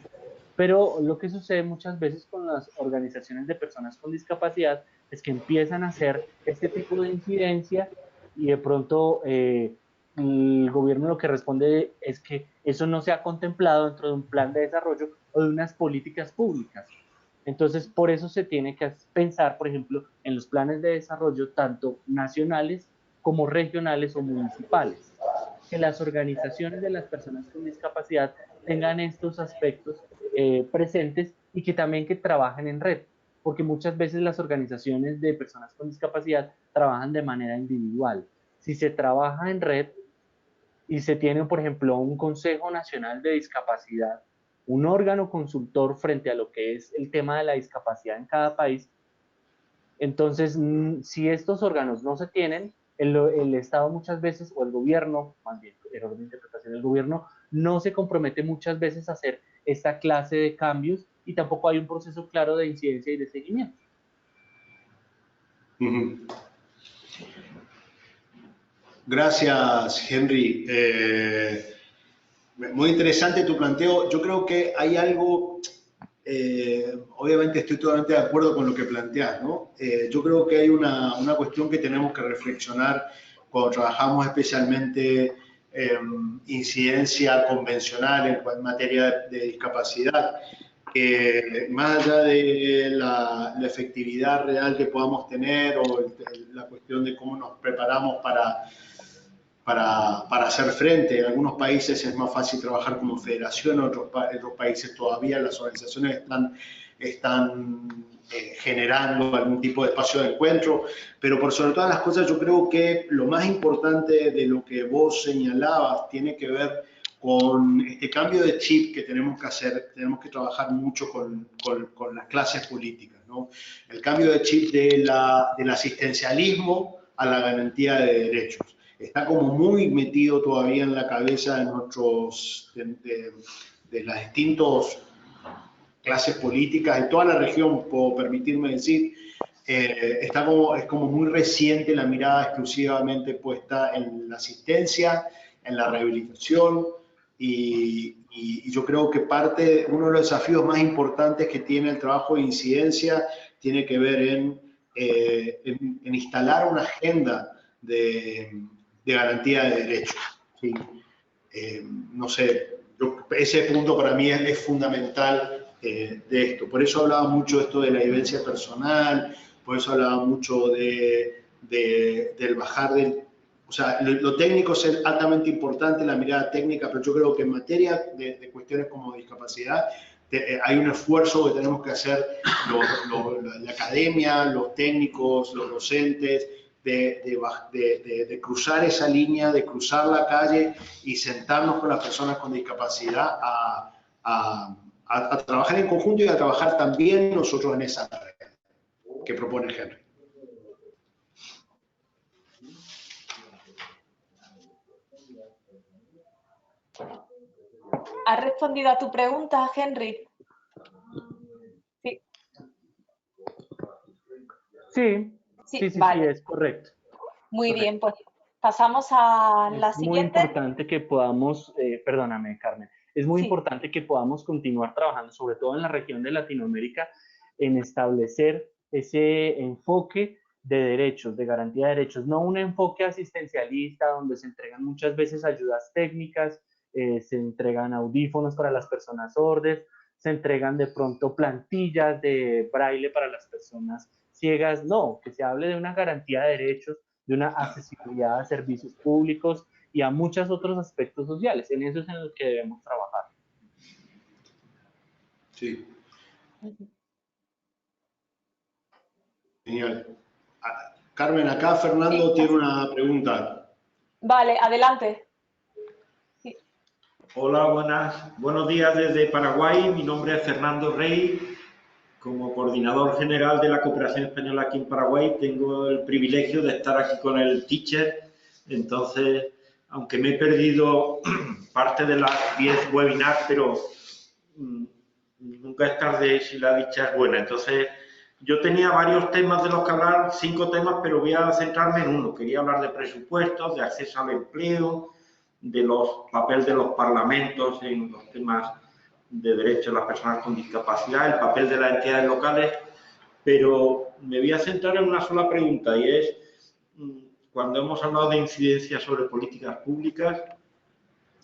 Pero lo que sucede muchas veces con las organizaciones de personas con discapacidad es que empiezan a hacer este tipo de incidencia y de pronto el gobierno lo que responde es que eso no se ha contemplado dentro de un plan de desarrollo o de unas políticas públicas. Entonces, por eso se tiene que pensar, por ejemplo, en los planes de desarrollo tanto nacionales como regionales o municipales. Que las organizaciones de las personas con discapacidad tengan estos aspectos presentes y que también que trabajen en red, porque muchas veces las organizaciones de personas con discapacidad trabajan de manera individual. Si se trabaja en red y se tiene, por ejemplo, un Consejo Nacional de Discapacidad, un órgano consultor frente a lo que es el tema de la discapacidad en cada país, entonces, si estos órganos no se tienen, el Estado muchas veces, o el gobierno, más bien, error de interpretación, el gobierno no se compromete muchas veces a hacer esta clase de cambios y tampoco hay un proceso claro de incidencia y de seguimiento. Gracias, Henry. Muy interesante tu planteo. Yo creo que hay algo obviamente estoy totalmente de acuerdo con lo que planteas, ¿no? Yo creo que hay una cuestión que tenemos que reflexionar cuando trabajamos especialmente incidencia convencional en materia de discapacidad, que más allá de la efectividad real que podamos tener o la cuestión de cómo nos preparamos para hacer frente. En algunos países es más fácil trabajar como federación, en otros países todavía las organizaciones están generando algún tipo de espacio de encuentro, pero por sobre todas las cosas yo creo que lo más importante de lo que vos señalabas tiene que ver con este cambio de chip que tenemos que hacer. Tenemos que trabajar mucho con las clases políticas, ¿no? El cambio de chip del asistencialismo a la garantía de derechos. Está como muy metido todavía en la cabeza de de las distintas clases políticas de toda la región, puedo permitirme decir. Es como muy reciente la mirada exclusivamente puesta en la asistencia, en la rehabilitación, y yo creo que uno de los desafíos más importantes que tiene el trabajo de incidencia tiene que ver en instalar una agenda de garantía de derechos. ¿Sí? No sé, ese punto para mí es fundamental de esto. Por eso hablaba mucho esto de la vivencia personal, por eso hablaba mucho del bajar del... O sea, lo técnico es altamente importante, la mirada técnica, pero yo creo que en materia de cuestiones como discapacidad hay un esfuerzo que tenemos que hacer la academia, los técnicos, los docentes, de cruzar esa línea, de cruzar la calle y sentarnos con las personas con discapacidad a trabajar en conjunto y a trabajar también nosotros en esa red que propone Henry. ¿Has respondido a tu pregunta, Henry? Sí. Sí, Vale. es correcto. Muy correcto. bien, pues pasamos a la siguiente. Es muy importante que podamos, perdóname, Carmen, es muy importante que podamos continuar trabajando, sobre todo en la región de Latinoamérica, en establecer ese enfoque de derechos, de garantía de derechos, no un enfoque asistencialista donde se entregan muchas veces ayudas técnicas, se entregan audífonos para las personas sordas, se entregan de pronto plantillas de braille para las personas ciegas, no, que se hable de una garantía de derechos, de una accesibilidad a servicios públicos y a muchos otros aspectos sociales. En eso es en lo que debemos trabajar. Sí. Genial. Carmen, acá Fernando tiene una pregunta. Vale, adelante. Sí. Hola, buenos días desde Paraguay. Mi nombre es Fernando Rey. Como coordinador general de la Cooperación Española aquí en Paraguay, tengo el privilegio de estar aquí con el teacher. Entonces, aunque me he perdido parte de las 10 webinars, pero nunca es tarde si la dicha es buena. Entonces, yo tenía varios temas de los que hablar, 5 temas, pero voy a centrarme en uno. Quería hablar de presupuestos, de acceso al empleo, de los papeles de los parlamentos en los temas de derechos de las personas con discapacidad, el papel de las entidades locales, pero me voy a centrar en una sola pregunta, y es, cuando hemos hablado de incidencia sobre políticas públicas,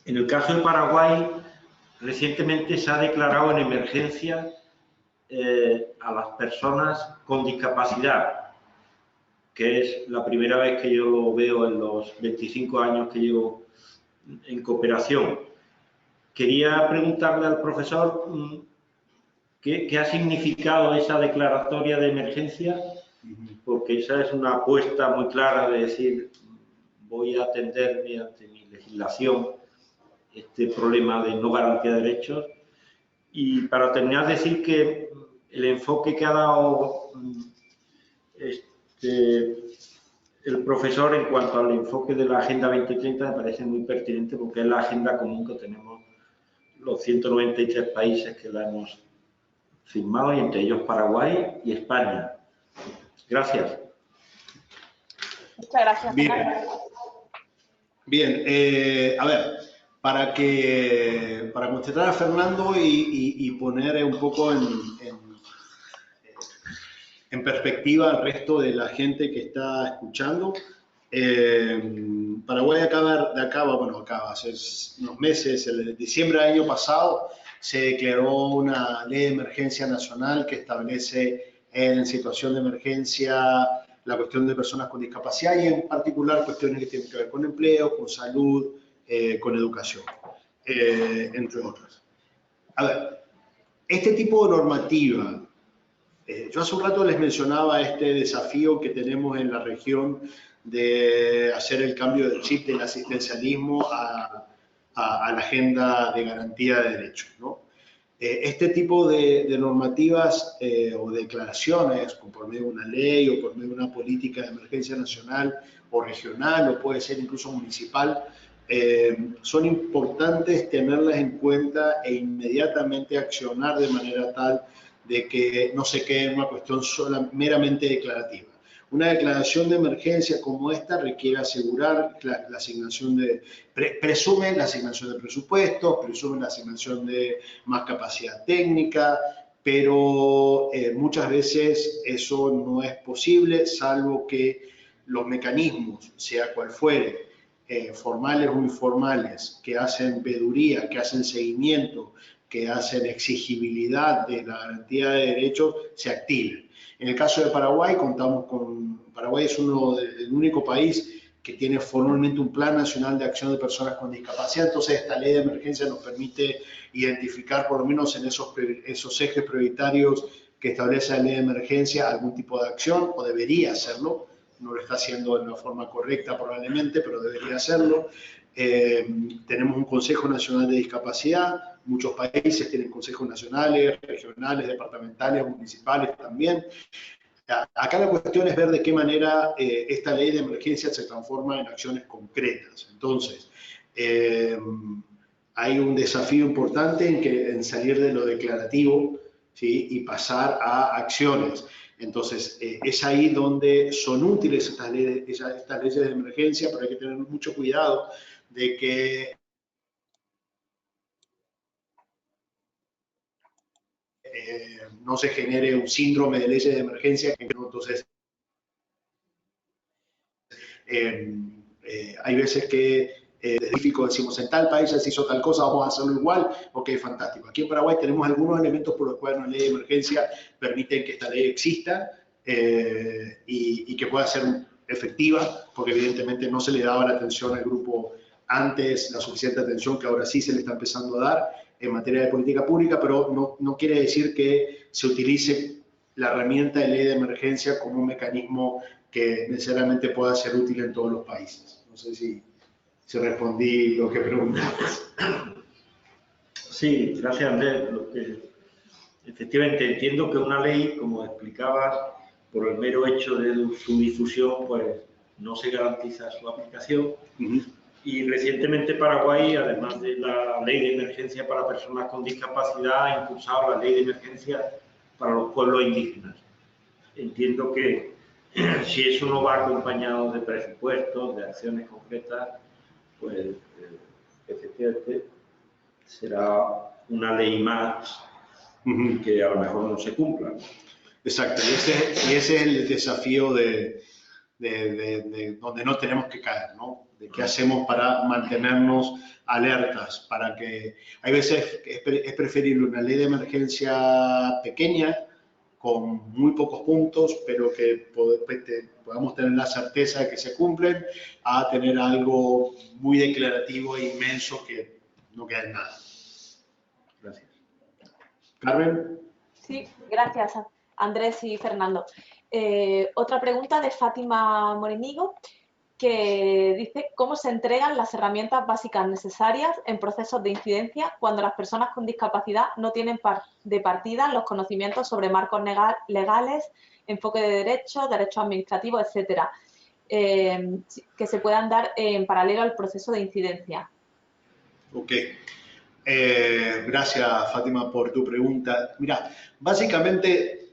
en el caso de Paraguay, recientemente se ha declarado en emergencia a las personas con discapacidad, que es la primera vez que yo lo veo en los 25 años que llevo en cooperación. Quería preguntarle al profesor qué ha significado esa declaratoria de emergencia, porque esa es una apuesta muy clara de decir, voy a atender mediante mi legislación este problema de no garantía de derechos. Y para terminar, decir que el enfoque que ha dado el profesor en cuanto al enfoque de la Agenda 2030 me parece muy pertinente, porque es la agenda común que tenemos los 193 países que la hemos firmado, y entre ellos Paraguay y España. Gracias. Muchas gracias. Bien. Bien, a ver, para contestar a Fernando y poner un poco en perspectiva al resto de la gente que está escuchando, Paraguay acaba hace unos meses, el diciembre del año pasado, se declaró una ley de emergencia nacional que establece en situación de emergencia la cuestión de personas con discapacidad y en particular cuestiones que tienen que ver con empleo, con salud, con educación, entre otras. A ver, este tipo de normativa, yo hace un rato les mencionaba este desafío que tenemos en la región de hacer el cambio del chip del asistencialismo a la agenda de garantía de derechos, ¿no? Este tipo de normativas o declaraciones, por medio de una ley o por medio de una política de emergencia nacional o regional o puede ser incluso municipal, son importantes tenerlas en cuenta e inmediatamente accionar de manera tal de que no se quede en una cuestión meramente declarativa. Una declaración de emergencia como esta requiere asegurar la asignación presume la asignación de presupuestos, presume la asignación de más capacidad técnica, pero muchas veces eso no es posible, salvo que los mecanismos, sea cual fuere, formales o informales, que hacen veeduría, que hacen seguimiento, que hacen exigibilidad de la garantía de derechos, se activen. En el caso de Paraguay, Paraguay es el único país que tiene formalmente un Plan Nacional de Acción de Personas con Discapacidad, entonces esta ley de emergencia nos permite identificar por lo menos en esos ejes prioritarios que establece la ley de emergencia algún tipo de acción, o debería hacerlo, no lo está haciendo de una forma correcta probablemente, pero debería hacerlo. Tenemos un Consejo Nacional de Discapacidad, muchos países tienen consejos nacionales, regionales, departamentales, municipales también. Acá la cuestión es ver de qué manera esta ley de emergencia se transforma en acciones concretas. Entonces, hay un desafío importante en salir de lo declarativo, ¿sí? Y pasar a acciones. Entonces, es ahí donde son útiles estas leyes de emergencia, pero hay que tener mucho cuidado de que no se genere un síndrome de leyes de emergencia. Entonces, hay veces que decimos en tal país ya se hizo tal cosa, vamos a hacerlo igual, ok, fantástico. Aquí en Paraguay tenemos algunos elementos por los cuales una ley de emergencia permite que esta ley exista y que pueda ser efectiva, porque evidentemente no se le daba la atención al grupo antes, la suficiente atención que ahora sí se le está empezando a dar en materia de política pública, pero no quiere decir que se utilice la herramienta de ley de emergencia como un mecanismo que necesariamente pueda ser útil en todos los países. No sé si respondí lo que preguntabas. Sí, gracias Andrés. Efectivamente, entiendo que una ley, como explicabas, por el mero hecho de su difusión, pues no se garantiza su aplicación. Y recientemente Paraguay, además de la ley de emergencia para personas con discapacidad, ha impulsado la ley de emergencia para los pueblos indígenas. Entiendo que si eso no va acompañado de presupuestos, de acciones concretas, pues efectivamente será una ley más que a lo mejor no se cumpla. Exacto, y ese es el desafío de donde no tenemos que caer, ¿no? De qué hacemos para mantenernos alertas, para que hay veces que es preferible una ley de emergencia pequeña, con muy pocos puntos, pero que podamos tener la certeza de que se cumplen, a tener algo muy declarativo e inmenso que no queda en nada. Gracias. Carmen. Sí, gracias Andrés y Fernando. Otra pregunta de Fátima Morenigo, que dice cómo se entregan las herramientas básicas necesarias en procesos de incidencia cuando las personas con discapacidad no tienen de partida los conocimientos sobre marcos legales, enfoque de derechos administrativos, etcétera, que se puedan dar en paralelo al proceso de incidencia. Ok. Gracias, Fátima, por tu pregunta. Mira, básicamente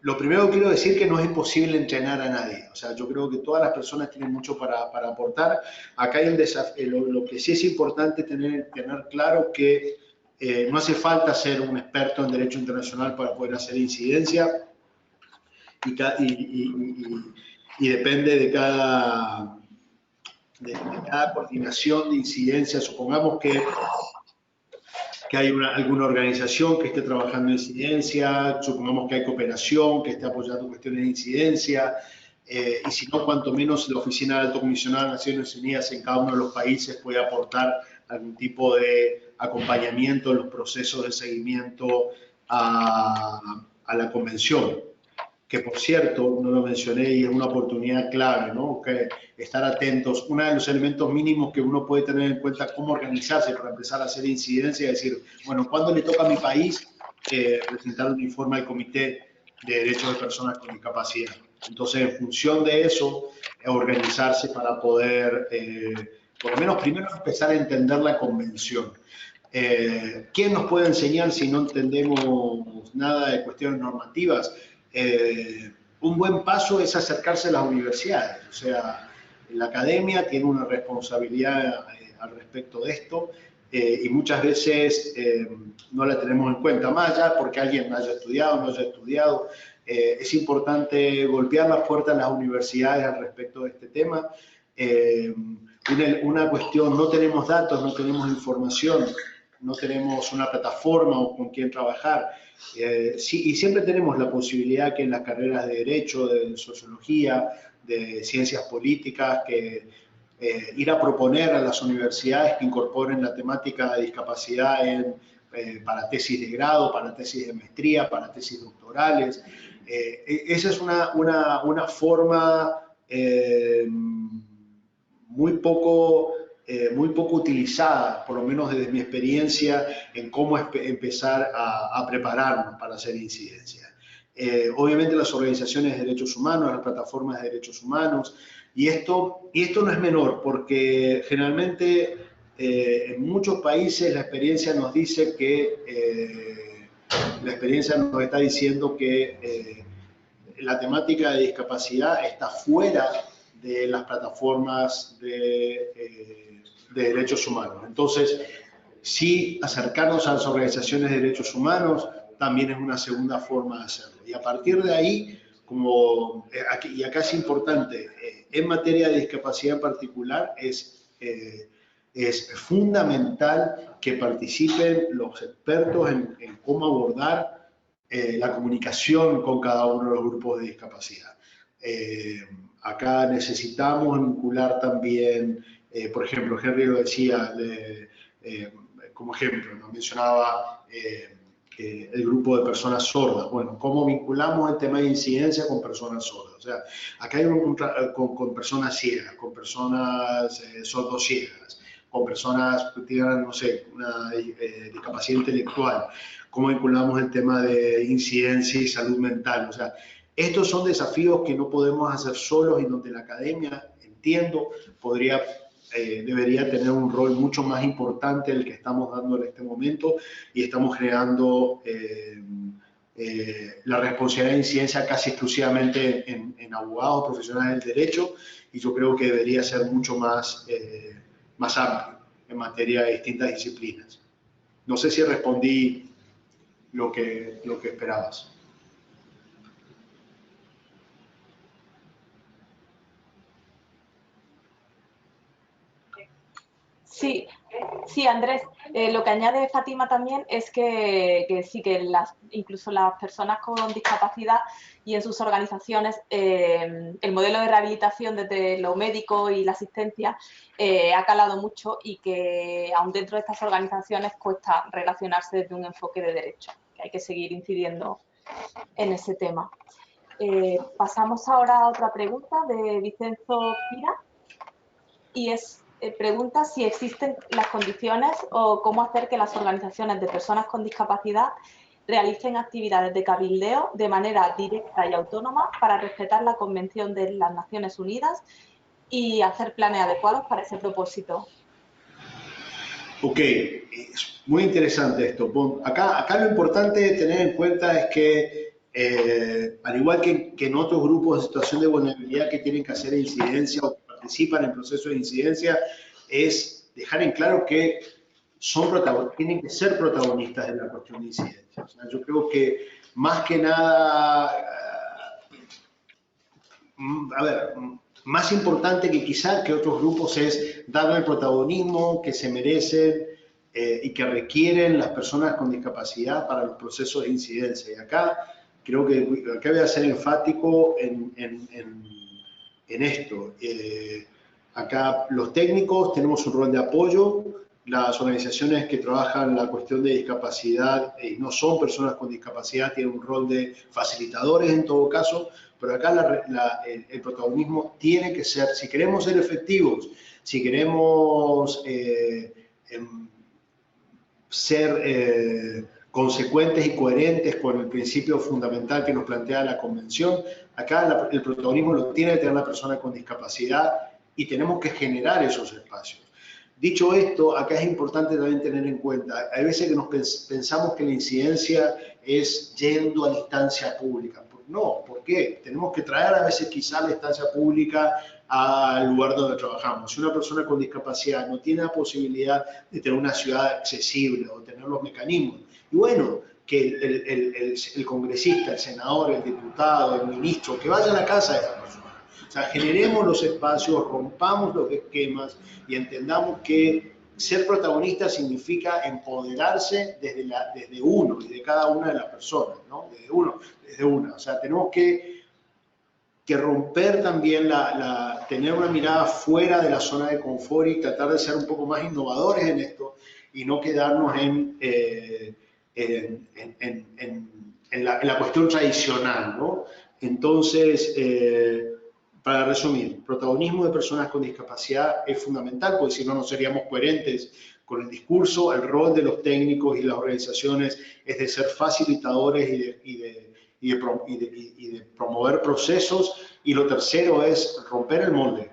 lo primero que quiero decir que no es imposible entrenar a nadie. O sea, yo creo que todas las personas tienen mucho para aportar. Acá hay un desafío. Lo que sí es importante tener claro que no hace falta ser un experto en derecho internacional para poder hacer incidencia y depende de cada coordinación de incidencia. Supongamos que hay alguna organización que esté trabajando en incidencia, supongamos que hay cooperación que esté apoyando cuestiones de incidencia, y si no, cuanto menos la Oficina del Alto Comisionado de Naciones Unidas en cada uno de los países puede aportar algún tipo de acompañamiento en los procesos de seguimiento a la convención. Que por cierto, no lo mencioné y es una oportunidad clave, ¿no? Que estar atentos. Uno de los elementos mínimos que uno puede tener en cuenta cómo organizarse para empezar a hacer incidencia, es decir, bueno, ¿cuándo le toca a mi país presentar un informe al Comité de Derechos de Personas con Discapacidad? Entonces, en función de eso, organizarse para poder, por lo menos primero, empezar a entender la convención. ¿Quién nos puede enseñar si no entendemos nada de cuestiones normativas? Un buen paso es acercarse a las universidades. O sea, la academia tiene una responsabilidad al respecto de esto y muchas veces no la tenemos en cuenta, más allá porque alguien haya estudiado o no haya estudiado. Es importante golpear las puertas de las universidades al respecto de este tema. Una cuestión, no tenemos datos, no tenemos información, no tenemos una plataforma o con quién trabajar. Sí, y siempre tenemos la posibilidad que en las carreras de Derecho, de Sociología, de Ciencias Políticas, que ir a proponer a las universidades que incorporen la temática de discapacidad para tesis de grado, para tesis de maestría, para tesis doctorales. Esa es una forma muy poco utilizada, por lo menos desde mi experiencia, en cómo empezar a prepararnos para hacer incidencia. Obviamente las organizaciones de derechos humanos, las plataformas de derechos humanos, y esto no es menor, porque generalmente en muchos países la experiencia nos dice que, la experiencia nos está diciendo que la temática de discapacidad está fuera de las plataformas de derechos humanos. Entonces, sí, acercarnos a las organizaciones de derechos humanos también es una segunda forma de hacerlo. Y a partir de ahí, y acá es importante, en materia de discapacidad en particular, es fundamental que participen los expertos en cómo abordar la comunicación con cada uno de los grupos de discapacidad. Acá necesitamos vincular también, por ejemplo, Henry lo decía como ejemplo, nos mencionaba el grupo de personas sordas. Bueno, ¿cómo vinculamos el tema de incidencia con personas sordas? O sea, acá hay con personas ciegas, con personas sordociegas, con personas que tienen, no sé, una discapacidad intelectual. ¿Cómo vinculamos el tema de incidencia y salud mental? O sea, estos son desafíos que no podemos hacer solos y donde la academia, entiendo, debería tener un rol mucho más importante del que estamos dando en este momento y estamos generando la responsabilidad de incidencia casi exclusivamente en abogados profesionales del derecho y yo creo que debería ser mucho más amplio en materia de distintas disciplinas. No sé si respondí lo que esperabas. Sí, Andrés, lo que añade Fátima también es que sí, que incluso las personas con discapacidad y en sus organizaciones, el modelo de rehabilitación desde lo médico y la asistencia ha calado mucho y que aún dentro de estas organizaciones cuesta relacionarse desde un enfoque de derecho, que hay que seguir incidiendo en ese tema. Pasamos ahora a otra pregunta de Vicenzo Pira y pregunta si existen las condiciones o cómo hacer que las organizaciones de personas con discapacidad realicen actividades de cabildeo de manera directa y autónoma para respetar la Convención de las Naciones Unidas y hacer planes adecuados para ese propósito. Ok, es muy interesante esto. Acá lo importante de tener en cuenta es que al igual que en otros grupos de situación de vulnerabilidad que tienen que hacer incidencia o que participan en procesos de incidencia, es dejar en claro que tienen que ser protagonistas de la cuestión de incidencia. O sea, yo creo que más que nada, a ver, más importante que quizá que otros grupos es darle el protagonismo que se merecen y que requieren las personas con discapacidad para los procesos de incidencia. Y acá creo que acá voy a ser enfático en esto. Acá los técnicos tenemos un rol de apoyo. Las organizaciones que trabajan la cuestión de discapacidad y no son personas con discapacidad tienen un rol de facilitadores en todo caso, pero acá el protagonismo tiene que ser, si queremos ser efectivos, si queremos ser consecuentes y coherentes con el principio fundamental que nos plantea la Convención, acá el protagonismo lo tiene que tener la persona con discapacidad y tenemos que generar esos espacios. Dicho esto, acá es importante también tener en cuenta, hay veces que nos pensamos que la incidencia es yendo a la instancia pública. No, ¿por qué? Tenemos que traer a veces quizá la instancia pública al lugar donde trabajamos. Si una persona con discapacidad no tiene la posibilidad de tener una ciudad accesible o tener los mecanismos, y bueno, que el congresista, el senador, el diputado, el ministro, que vaya a la casa de esa persona. O sea, generemos los espacios, rompamos los esquemas y entendamos que ser protagonista significa empoderarse desde uno y de cada una de las personas, ¿no? Desde una. O sea, tenemos que romper también tener una mirada fuera de la zona de confort y tratar de ser un poco más innovadores en esto y no quedarnos en la cuestión tradicional, ¿no? Entonces, para resumir, el protagonismo de personas con discapacidad es fundamental, porque si no, no seríamos coherentes con el discurso. El rol de los técnicos y las organizaciones es de ser facilitadores y de promover procesos. Y lo tercero es romper el molde.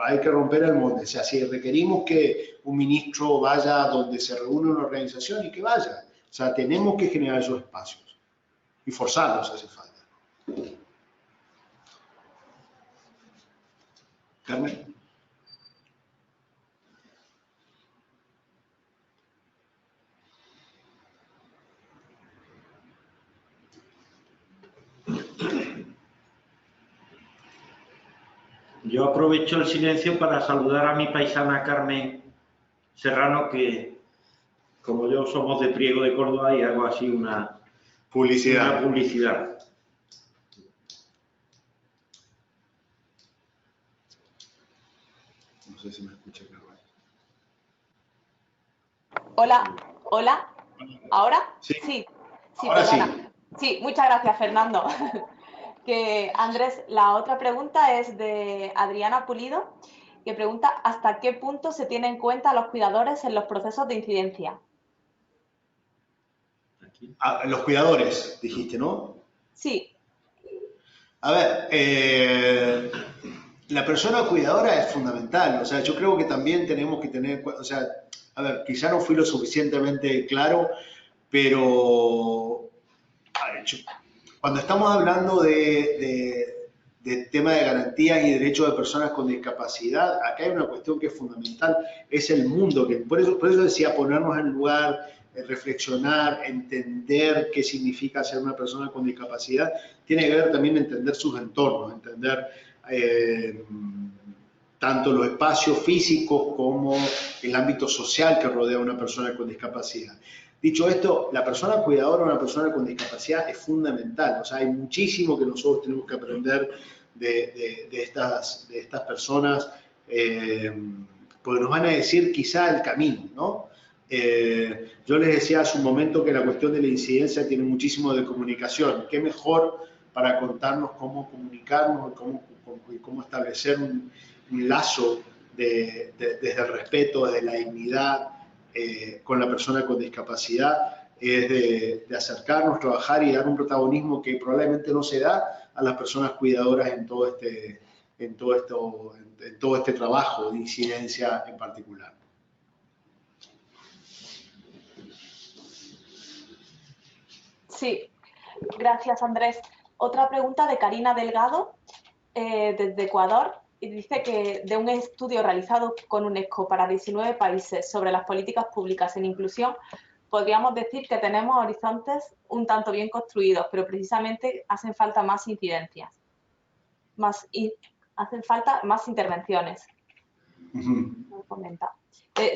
Hay que romper el molde. O sea, si requerimos que un ministro vaya donde se reúne una organización y que vaya. O sea, tenemos que generar esos espacios y forzarlos hace falta. Carmen. Yo aprovecho el silencio para saludar a mi paisana Carmen Serrano, que como yo somos de Priego de Córdoba y hago así una publicidad. No sé si me escucha, Carmen. Hola. ¿Ahora? Sí. Ahora perdona. Sí, muchas gracias, Fernando. Que Andrés, la otra pregunta es de Adriana Pulido, que pregunta ¿hasta qué punto se tienen en cuenta a los cuidadores en los procesos de incidencia? Los cuidadores, dijiste, ¿no? Sí. A ver, la persona cuidadora es fundamental. O sea, yo creo que también tenemos que tener, o sea, a ver, quizá no fui lo suficientemente claro, pero cuando estamos hablando de tema de garantías y derechos de personas con discapacidad, acá hay una cuestión que es fundamental, es el mundo. Por eso decía ponernos en lugar, reflexionar, entender qué significa ser una persona con discapacidad, tiene que ver también entender sus entornos, entender tanto los espacios físicos como el ámbito social que rodea a una persona con discapacidad. Dicho esto, la persona cuidadora de una persona con discapacidad es fundamental. O sea, hay muchísimo que nosotros tenemos que aprender de estas personas, porque nos van a decir quizá el camino, ¿no? Yo les decía hace un momento que la cuestión de la incidencia tiene muchísimo de comunicación. ¿Qué mejor para contarnos cómo comunicarnos y cómo establecer un lazo desde el respeto, desde la dignidad, con la persona con discapacidad, es de acercarnos, trabajar y dar un protagonismo que probablemente no se da a las personas cuidadoras en todo este trabajo de incidencia en particular. Sí, Gracias, Andrés. Otra pregunta de Karina Delgado, desde Ecuador, y dice que de un estudio realizado con UNESCO para 19 países sobre las políticas públicas en inclusión, podríamos decir que tenemos horizontes un tanto bien construidos, pero precisamente hacen falta más incidencias, hacen falta más intervenciones. Comenta.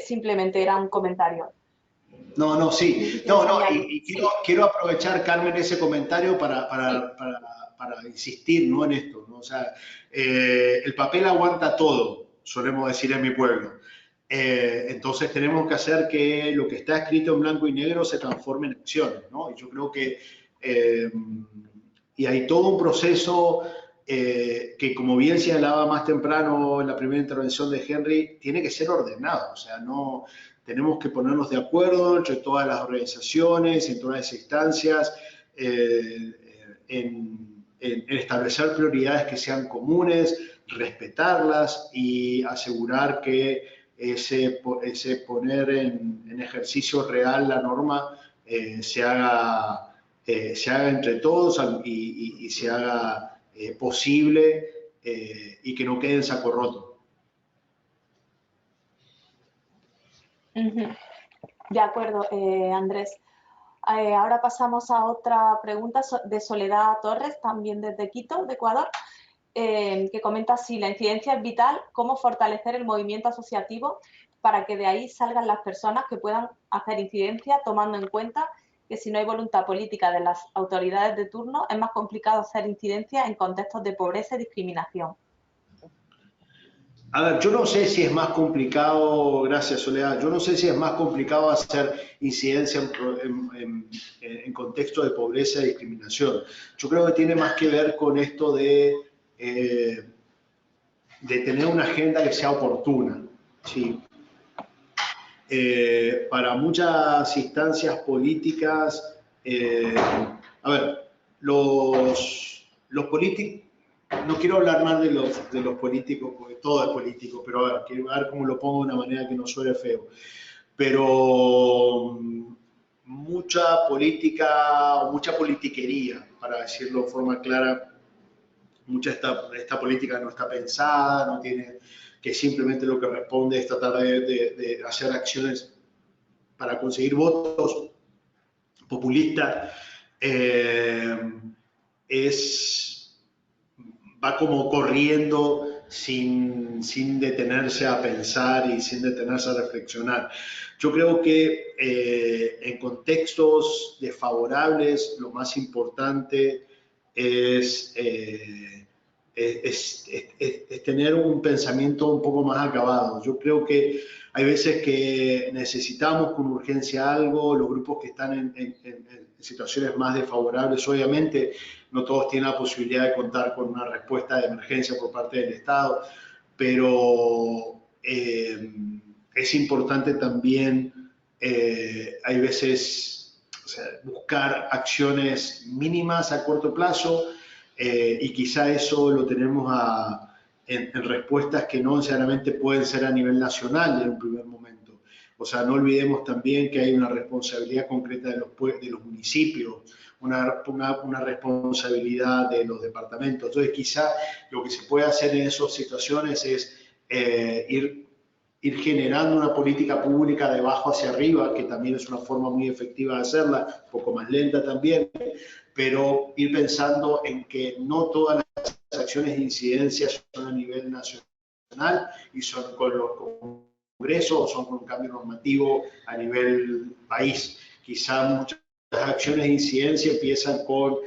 Simplemente era un comentario. No, sí. Y quiero aprovechar, Carmen, ese comentario para insistir, ¿no?, en esto, ¿no? O sea, el papel aguanta todo, solemos decir en mi pueblo. Entonces tenemos que hacer que lo que está escrito en blanco y negro se transforme en acciones, ¿no? Y yo creo que y hay todo un proceso que, como bien señalaba más temprano en la primera intervención de Henry, tiene que ser ordenado. O sea, no tenemos que ponernos de acuerdo entre todas las organizaciones, en todas las instancias, en establecer prioridades que sean comunes, respetarlas y asegurar que ese poner en ejercicio real la norma se haga entre todos y se haga posible y que no quede en saco roto. De acuerdo, Andrés. Ahora pasamos a otra pregunta de Soledad Torres, también desde Quito, de Ecuador, que comenta si la incidencia es vital, cómo fortalecer el movimiento asociativo para que de ahí salgan las personas que puedan hacer incidencia, tomando en cuenta que si no hay voluntad política de las autoridades de turno, es más complicado hacer incidencia en contextos de pobreza y discriminación. A ver, yo no sé si es más complicado, gracias Soledad, yo no sé si es más complicado hacer incidencia en contexto de pobreza y discriminación. Yo creo que tiene más que ver con esto de tener una agenda que sea oportuna, ¿sí? Para muchas instancias políticas, a ver, los políticos, no quiero hablar más de los políticos, porque todo es político, pero a ver, quiero ver cómo lo pongo de una manera que no suene feo. Pero mucha política, mucha politiquería, para decirlo de forma clara, mucha esta política no está pensada, no tiene, que simplemente lo que responde es tratar de hacer acciones para conseguir votos populistas, va como corriendo sin detenerse a pensar y sin detenerse a reflexionar. Yo creo que en contextos desfavorables lo más importante es tener un pensamiento un poco más acabado. Yo creo que hay veces que necesitamos con urgencia algo, los grupos que están en situaciones más desfavorables, obviamente no todos tienen la posibilidad de contar con una respuesta de emergencia por parte del Estado, pero es importante también, hay veces, o sea, buscar acciones mínimas a corto plazo, y quizá eso lo tenemos en respuestas que no necesariamente pueden ser a nivel nacional en un primer momento. O sea, no olvidemos también que hay una responsabilidad concreta de los municipios, una responsabilidad de los departamentos. Entonces, quizá lo que se puede hacer en esas situaciones es ir generando una política pública de abajo hacia arriba, que también es una forma muy efectiva de hacerla, un poco más lenta también, pero ir pensando en que no todas las acciones de incidencia son a nivel nacional y son con los congresos o son con un cambio normativo a nivel país. Quizá muchas acciones de incidencia empiezan con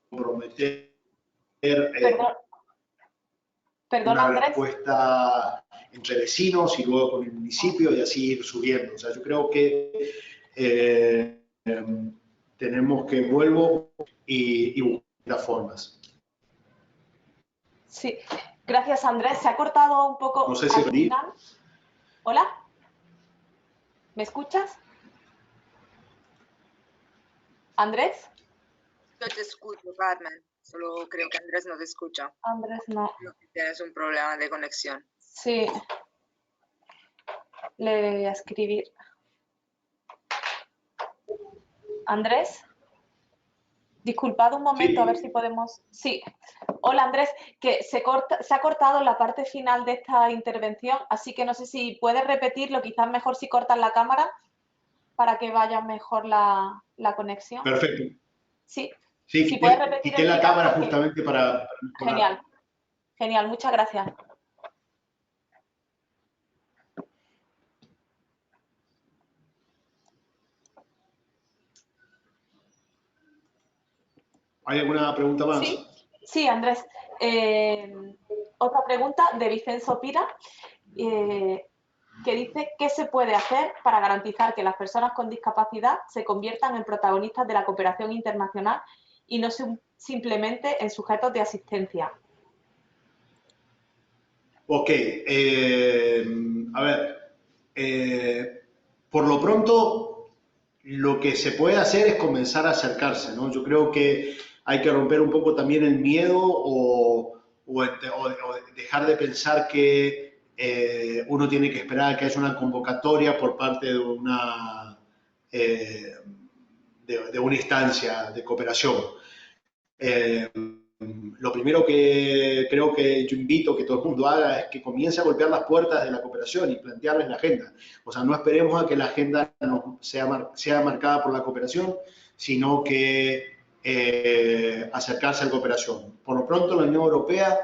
comprometer una respuesta entre vecinos y luego con el municipio y así ir subiendo. O sea, yo creo que tenemos que vuelvo y buscar formas. Sí, gracias Andrés. Se ha cortado un poco. No sé si final. ¿Hola? ¿Me escuchas? ¿Andrés? yo te escucho, Carmen. Solo creo que Andrés no te escucha. Andrés, no. Creo que tienes un problema de conexión. Sí. Le voy a escribir. Andrés. Disculpad un momento, a ver si podemos... Sí. Hola, Andrés, que se ha cortado la parte final de esta intervención, así que no sé si puedes repetirlo, quizás mejor si cortas la cámara para que vaya mejor la conexión. Perfecto. Sí. Sí, Si puedes repetir quité el la final, cámara porque... justamente para mejorar. Genial. Genial, muchas gracias. ¿Hay alguna pregunta más? Sí, sí, Andrés. Otra pregunta de Vicenzo Pira, que dice ¿qué se puede hacer para garantizar que las personas con discapacidad se conviertan en protagonistas de la cooperación internacional y no simplemente en sujetos de asistencia? Ok, a ver, por lo pronto lo que se puede hacer es comenzar a acercarse, ¿no? Yo creo que hay que romper un poco también el miedo o dejar de pensar que uno tiene que esperar a que haya una convocatoria por parte de de una instancia de cooperación. Lo primero que creo que yo invito que todo el mundo haga es que comience a golpear las puertas de la cooperación y plantearles la agenda. O sea, no esperemos a que la agenda sea marcada por la cooperación, sino que acercarse a la cooperación. Por lo pronto, la Unión Europea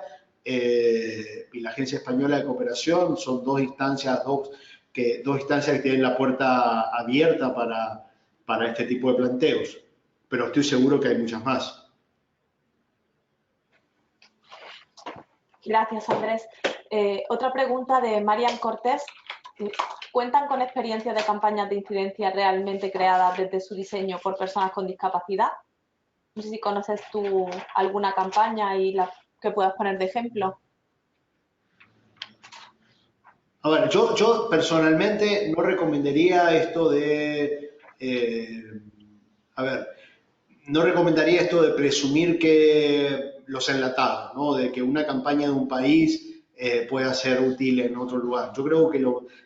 y la Agencia Española de Cooperación son dos instancias que tienen la puerta abierta para este tipo de planteos, pero estoy seguro que hay muchas más. Gracias, Andrés. Otra pregunta de Marian Cortés. ¿Cuentan con experiencia de campañas de incidencia realmente creadas desde su diseño por personas con discapacidad? No sé si conoces tú alguna campaña y la que puedas poner de ejemplo. A ver, yo personalmente no recomendaría esto de, no recomendaría esto de presumir que los enlatados, ¿no? De que una campaña de un país pueda ser útil en otro lugar. Yo creo que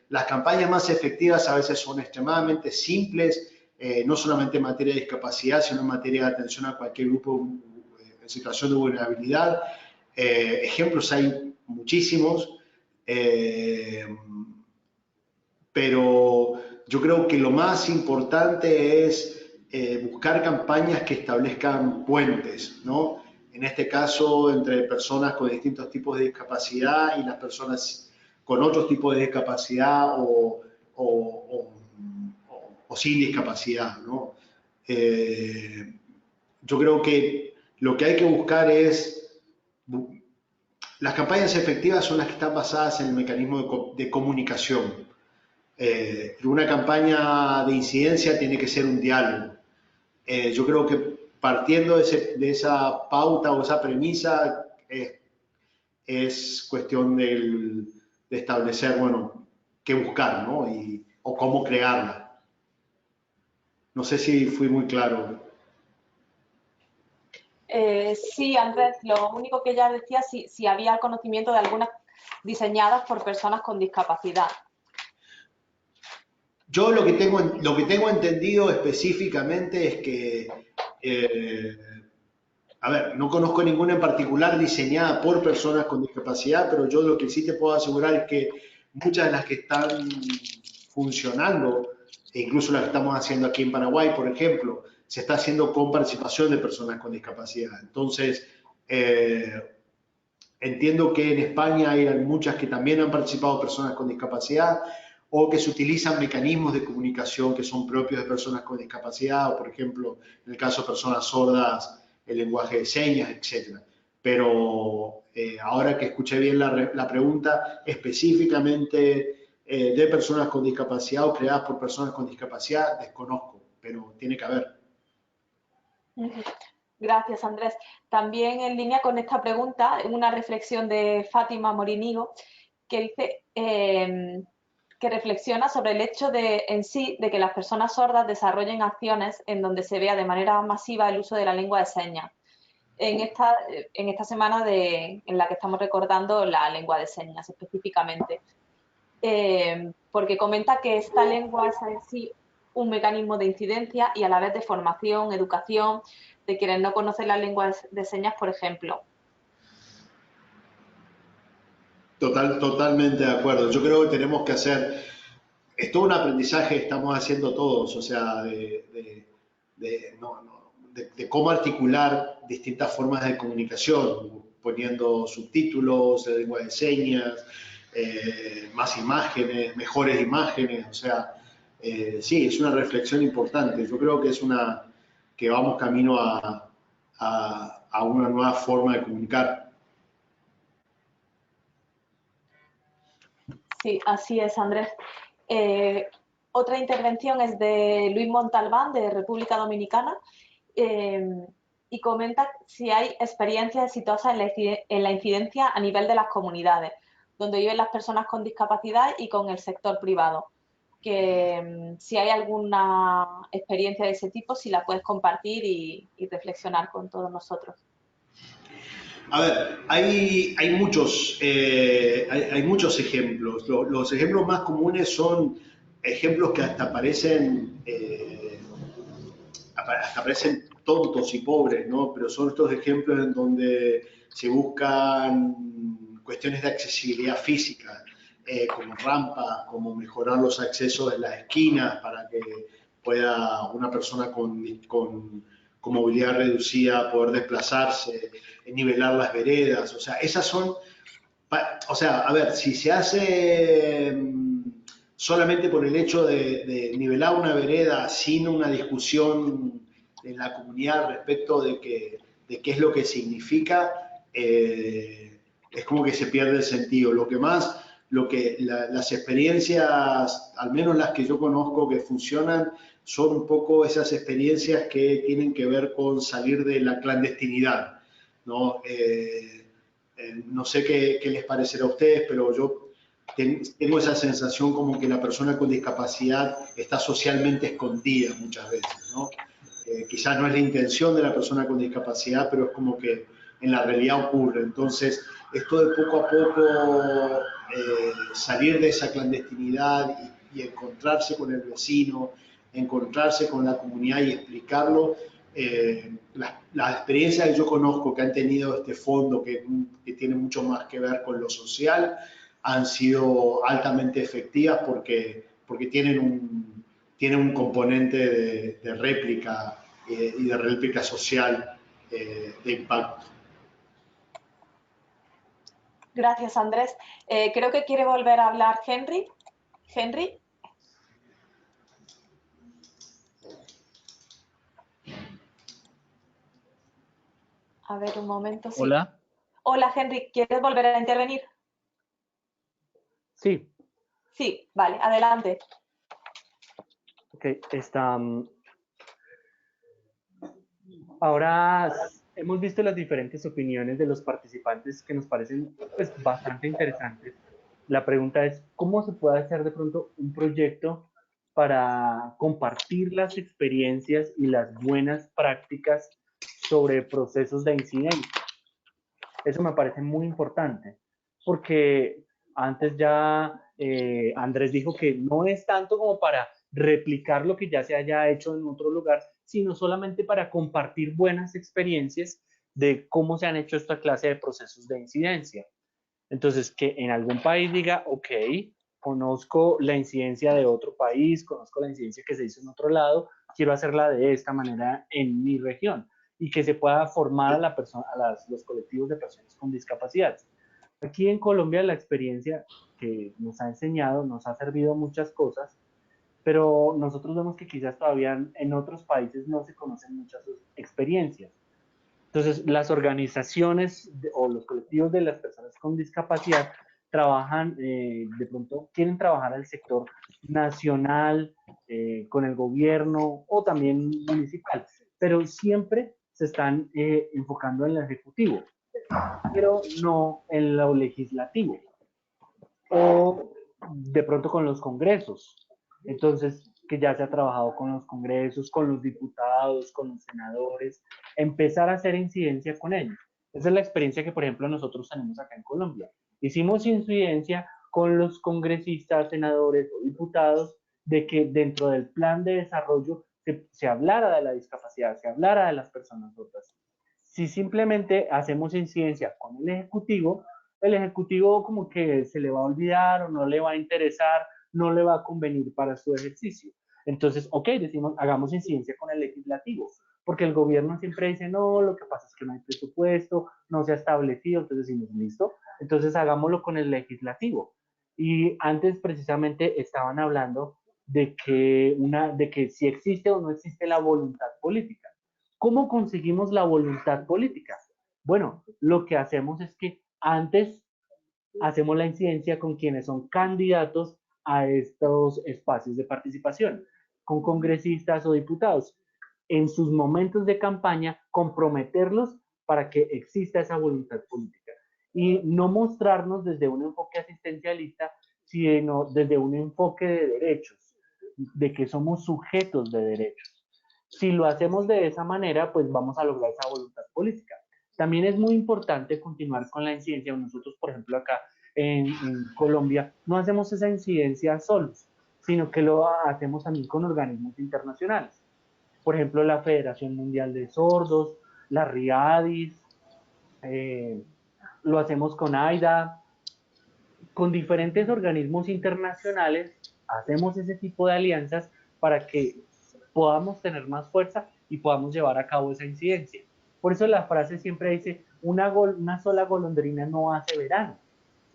las campañas más efectivas a veces son extremadamente simples, no solamente en materia de discapacidad, sino en materia de atención a cualquier grupo en situación de vulnerabilidad. Ejemplos hay muchísimos. Pero yo creo que lo más importante es buscar campañas que establezcan puentes, ¿no? En este caso, entre personas con distintos tipos de discapacidad y las personas con otros tipos de discapacidad o sin discapacidad, ¿no? Yo creo que lo que hay que buscar es las campañas efectivas son las que están basadas en el mecanismo de comunicación. Una campaña de incidencia tiene que ser un diálogo. Yo creo que partiendo de esa pauta o esa premisa es cuestión de establecer, bueno, qué buscar, ¿no? O cómo crearla. No sé si fui muy claro. Sí, Andrés, lo único que ya decía, si había conocimiento de algunas diseñadas por personas con discapacidad. Yo lo que tengo entendido específicamente es que, a ver, no conozco ninguna en particular diseñada por personas con discapacidad, pero yo lo que sí te puedo asegurar es que muchas de las que están funcionando, e incluso las que estamos haciendo aquí en Paraguay, por ejemplo, se está haciendo con participación de personas con discapacidad. Entonces, entiendo que en España hay muchas que también han participado personas con discapacidad o que se utilizan mecanismos de comunicación que son propios de personas con discapacidad, o por ejemplo, en el caso de personas sordas, el lenguaje de señas, etc. Pero ahora que escuché bien la pregunta, específicamente de personas con discapacidad o creadas por personas con discapacidad, desconozco, pero tiene que haber. Gracias, Andrés. También en línea con esta pregunta, una reflexión de Fátima Morinigo, que dice que que reflexiona sobre el hecho en sí de que las personas sordas desarrollen acciones en donde se vea de manera masiva el uso de la lengua de señas. En esta semana en la que estamos recordando la lengua de señas específicamente. Porque comenta que esta lengua es en sí un mecanismo de incidencia y a la vez de formación, educación, de quienes no conocen las lenguas de señas, por ejemplo. Totalmente de acuerdo. Yo creo que tenemos que hacer, es todo un aprendizaje que estamos haciendo todos, o sea, de cómo articular distintas formas de comunicación, poniendo subtítulos, lengua de señas, más imágenes, mejores imágenes, o sea, sí, es una reflexión importante. Yo creo que que vamos camino a una nueva forma de comunicar. Sí, así es, Andrés. Otra intervención es de Luis Montalbán, de República Dominicana, y comenta si hay experiencias exitosas en la incidencia a nivel de las comunidades, donde viven las personas con discapacidad y con el sector privado. Que si hay alguna experiencia de ese tipo, si la puedes compartir y reflexionar con todos nosotros. A ver, hay muchos ejemplos. Los ejemplos más comunes son ejemplos que hasta parecen tontos y pobres, ¿no? Pero son estos ejemplos en donde se buscan cuestiones de accesibilidad física, como rampas, como mejorar los accesos en las esquinas para que pueda una persona con movilidad reducida poder desplazarse, nivelar las veredas, o sea, esas son, o sea, a ver, si se hace solamente por el hecho de nivelar una vereda sin una discusión en la comunidad respecto de qué es lo que significa, es como que se pierde el sentido. Las experiencias, al menos las que yo conozco que funcionan, son un poco esas experiencias que tienen que ver con salir de la clandestinidad, ¿no? No sé qué les parecerá a ustedes, pero yo tengo esa sensación como que la persona con discapacidad está socialmente escondida muchas veces, ¿no? Quizás no es la intención de la persona con discapacidad, pero es como que en la realidad ocurre. Entonces, esto de poco a poco salir de esa clandestinidad y encontrarse con el vecino, encontrarse con la comunidad y explicarlo, las experiencias que yo conozco que han tenido este fondo que tiene mucho más que ver con lo social han sido altamente efectivas porque tienen un componente de réplica y de réplica social de impacto. Gracias, Andrés. Creo que quiere volver a hablar Henry. Henry. A ver, un momento. Sí. Hola. Hola, Henry. ¿Quieres volver a intervenir? Sí. Sí, vale, adelante. Ok, ahora hemos visto las diferentes opiniones de los participantes que nos parecen pues, bastante interesantes. La pregunta es, ¿cómo se puede hacer de pronto un proyecto para compartir las experiencias y las buenas prácticas sobre procesos de incidencia? Eso me parece muy importante, porque antes ya Andrés dijo que no es tanto como para replicar lo que ya se haya hecho en otro lugar, sino solamente para compartir buenas experiencias de cómo se han hecho esta clase de procesos de incidencia. Entonces, que en algún país diga, ok, conozco la incidencia de otro país, conozco la incidencia que se hizo en otro lado, quiero hacerla de esta manera en mi región y que se pueda formar a los colectivos de personas con discapacidad. Aquí en Colombia la experiencia que nos ha enseñado, nos ha servido muchas cosas, pero nosotros vemos que quizás todavía en otros países no se conocen muchas experiencias. Entonces, las organizaciones o los colectivos de las personas con discapacidad trabajan, de pronto quieren trabajar al sector nacional, con el gobierno o también municipal, pero siempre se están enfocando en lo ejecutivo, pero no en lo legislativo. O de pronto con los congresos. Entonces, que ya se ha trabajado con los congresos, con los diputados, con los senadores, empezar a hacer incidencia con ellos. Esa es la experiencia que, por ejemplo, nosotros tenemos acá en Colombia. Hicimos incidencia con los congresistas, senadores o diputados de que dentro del plan de desarrollo se hablara de la discapacidad, se hablara de las personas sordas. Si simplemente hacemos incidencia con el ejecutivo como que se le va a olvidar o no le va a interesar, no le va a convenir para su ejercicio. Entonces, ok, decimos, hagamos incidencia con el legislativo, porque el gobierno siempre dice, no, lo que pasa es que no hay presupuesto, no se ha establecido, entonces decimos, listo, entonces hagámoslo con el legislativo. Y antes precisamente estaban hablando de que si existe o no existe la voluntad política. ¿Cómo conseguimos la voluntad política? Bueno, lo que hacemos es que antes hacemos la incidencia con quienes son candidatos a estos espacios de participación, con congresistas o diputados. En sus momentos de campaña, comprometerlos para que exista esa voluntad política. Y no mostrarnos desde un enfoque asistencialista, sino desde un enfoque de derechos, de que somos sujetos de derechos. Si lo hacemos de esa manera, pues vamos a lograr esa voluntad política. También es muy importante continuar con la incidencia. Nosotros, por ejemplo, acá en Colombia, no hacemos esa incidencia solos, sino que lo hacemos también con organismos internacionales. Por ejemplo, la Federación Mundial de Sordos, la RIADIS, lo hacemos con AIDA, con diferentes organismos internacionales, hacemos ese tipo de alianzas para que podamos tener más fuerza y podamos llevar a cabo esa incidencia. Por eso la frase siempre dice, una sola golondrina no hace verano.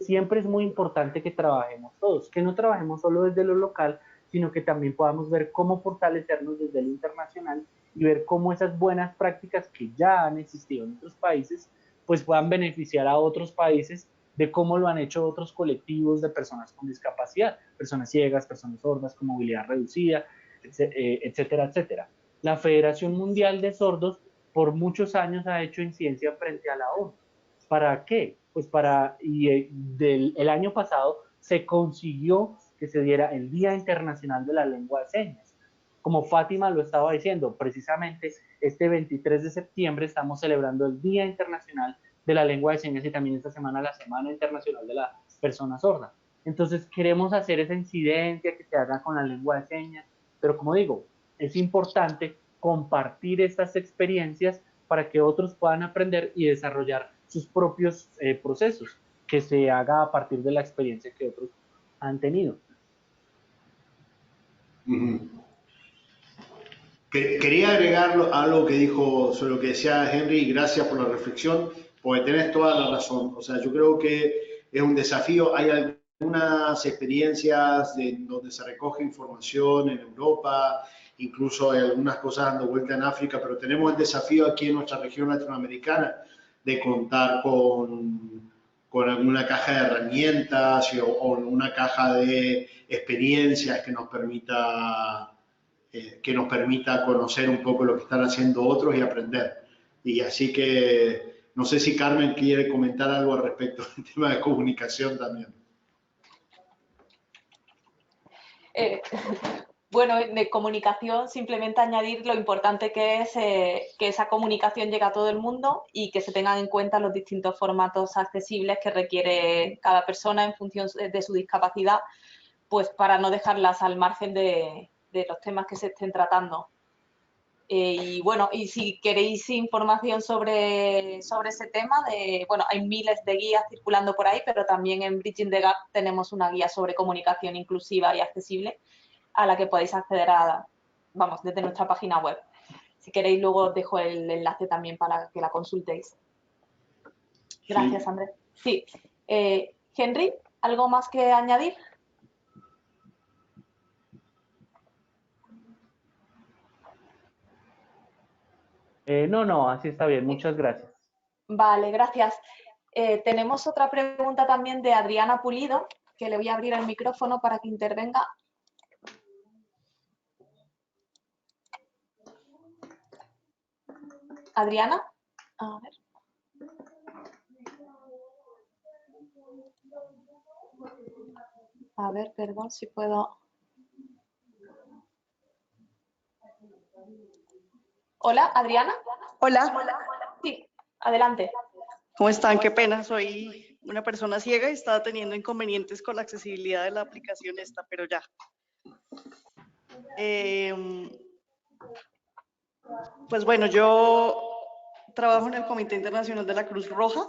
Siempre es muy importante que trabajemos todos, que no trabajemos solo desde lo local, sino que también podamos ver cómo fortalecernos desde lo internacional y ver cómo esas buenas prácticas que ya han existido en otros países, pues puedan beneficiar a otros países de cómo lo han hecho otros colectivos de personas con discapacidad, personas ciegas, personas sordas, con movilidad reducida, etcétera, etcétera. La Federación Mundial de Sordos por muchos años ha hecho incidencia frente a la ONU. ¿Para qué? Pues el año pasado se consiguió que se diera el Día Internacional de la Lengua de Señas. Como Fátima lo estaba diciendo, precisamente este 23 de septiembre estamos celebrando el Día Internacional de la Lengua de Señas y también esta semana la Semana Internacional de la Persona Sorda. Entonces queremos hacer esa incidencia que se haga con la lengua de señas, pero como digo, es importante compartir estas experiencias para que otros puedan aprender y desarrollar sus propios procesos, que se haga a partir de la experiencia que otros han tenido. Quería agregar algo que dijo sobre lo que decía Henry, y gracias por la reflexión, porque tenés toda la razón. O sea, yo creo que es un desafío. Hay algunas experiencias donde se recoge información en Europa, incluso hay algunas cosas dando vuelta en África, pero tenemos el desafío aquí en nuestra región latinoamericana de contar con alguna caja de herramientas o una caja de experiencias que nos permita conocer un poco lo que están haciendo otros y aprender. Y así que no sé si Carmen quiere comentar algo al respecto del tema de comunicación también. Bueno, de comunicación, simplemente añadir lo importante que es que esa comunicación llegue a todo el mundo y que se tengan en cuenta los distintos formatos accesibles que requiere cada persona en función de su discapacidad, pues para no dejarlas al margen de los temas que se estén tratando. Y bueno, y si queréis información sobre ese tema, bueno, hay miles de guías circulando por ahí, pero también en Bridging the Gap tenemos una guía sobre comunicación inclusiva y accesible a la que podéis acceder desde nuestra página web. Si queréis, luego os dejo el enlace también para que la consultéis. Gracias, sí. Andrés. Sí. Henry, ¿algo más que añadir? No, así está bien. Muchas gracias. Vale, gracias. Tenemos otra pregunta también de Adriana Pulido, que le voy a abrir el micrófono para que intervenga. Adriana, a ver. A ver, perdón, si puedo. Hola, Adriana. Hola, Sí, adelante. ¿cómo están? Qué pena, soy una persona ciega y estaba teniendo inconvenientes con la accesibilidad de la aplicación esta, pero ya. Pues bueno, yo trabajo en el Comité Internacional de la Cruz Roja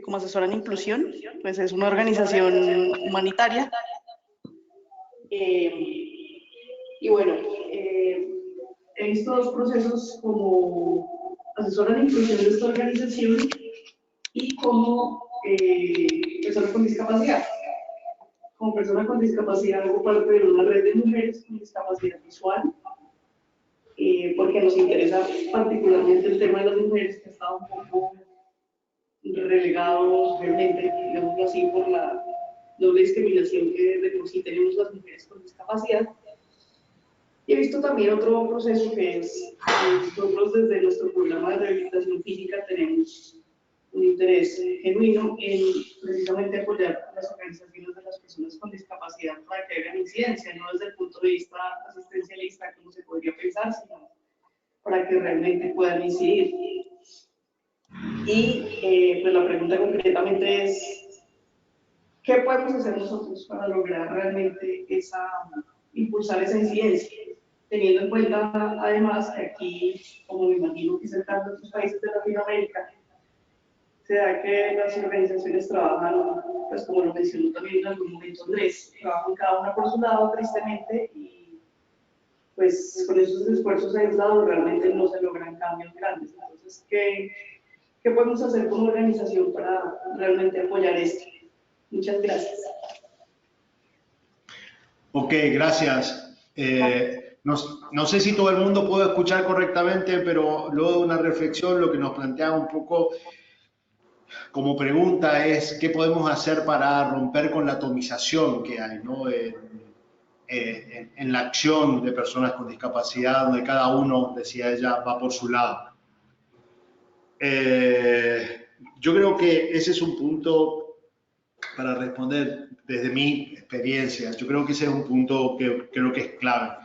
como asesora en inclusión, pues es una organización humanitaria. Y bueno, he visto dos procesos como asesora en inclusión de esta organización y como persona con discapacidad. Como persona con discapacidad hago parte de una red de mujeres con discapacidad visual, porque nos interesa particularmente el tema de las mujeres, que ha estado un poco relegado realmente, digámoslo así, por la doble discriminación que de por sí tenemos las mujeres con discapacidad. Y he visto también otro proceso que es, nosotros desde nuestro programa de rehabilitación física tenemos un interés genuino en precisamente apoyar a las organizaciones de las personas con discapacidad para que hagan incidencia, no desde el punto de vista asistencialista como se podría pensar, sino para que realmente puedan incidir. Y pues la pregunta concretamente es, ¿qué podemos hacer nosotros para lograr realmente impulsar esa incidencia? Teniendo en cuenta además que aquí, como me imagino que es el caso de otros países de Latinoamérica, se da que las organizaciones trabajan, pues como lo mencionó también en algún momento Andrés, trabajan cada una por su lado tristemente y pues con esos esfuerzos aislados realmente no se logran cambios grandes. Entonces, ¿qué podemos hacer como organización para realmente apoyar esto? Muchas gracias. Ok, gracias. No sé si todo el mundo puede escuchar correctamente, pero luego de una reflexión lo que nos plantea un poco como pregunta es qué podemos hacer para romper con la atomización que hay, ¿no? En la acción de personas con discapacidad, donde cada uno, decía ella, va por su lado. Yo creo que ese es un punto para responder desde mi experiencia. Yo creo que ese es un punto que creo que es clave.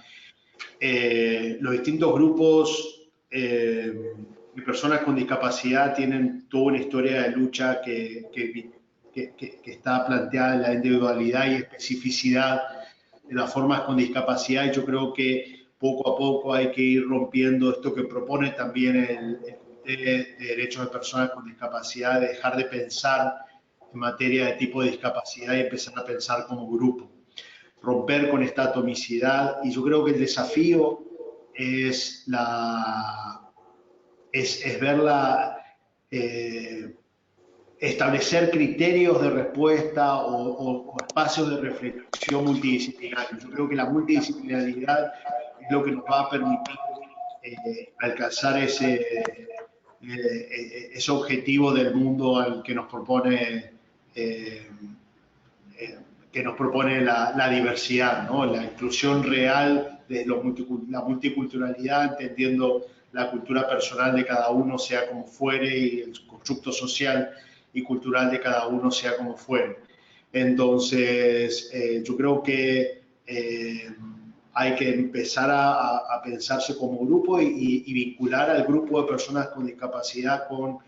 Los distintos grupos de personas con discapacidad tienen toda una historia de lucha que está planteada en la individualidad y especificidad de las formas con discapacidad, y yo creo que poco a poco hay que ir rompiendo esto que propone también el Comité de Derechos de Personas con Discapacidad, de dejar de pensar en materia de tipo de discapacidad y empezar a pensar como grupo. Romper con esta atomicidad, y yo creo que el desafío es verla, establecer criterios de respuesta o espacios de reflexión multidisciplinarios. Yo creo que la multidisciplinaridad es lo que nos va a permitir alcanzar ese objetivo del mundo al que nos propone la diversidad, ¿no? La inclusión real de la multiculturalidad, entendiendo la cultura personal de cada uno sea como fuere y el constructo social y cultural de cada uno sea como fuere. Entonces, yo creo que hay que empezar a pensarse como grupo y vincular al grupo de personas con discapacidad con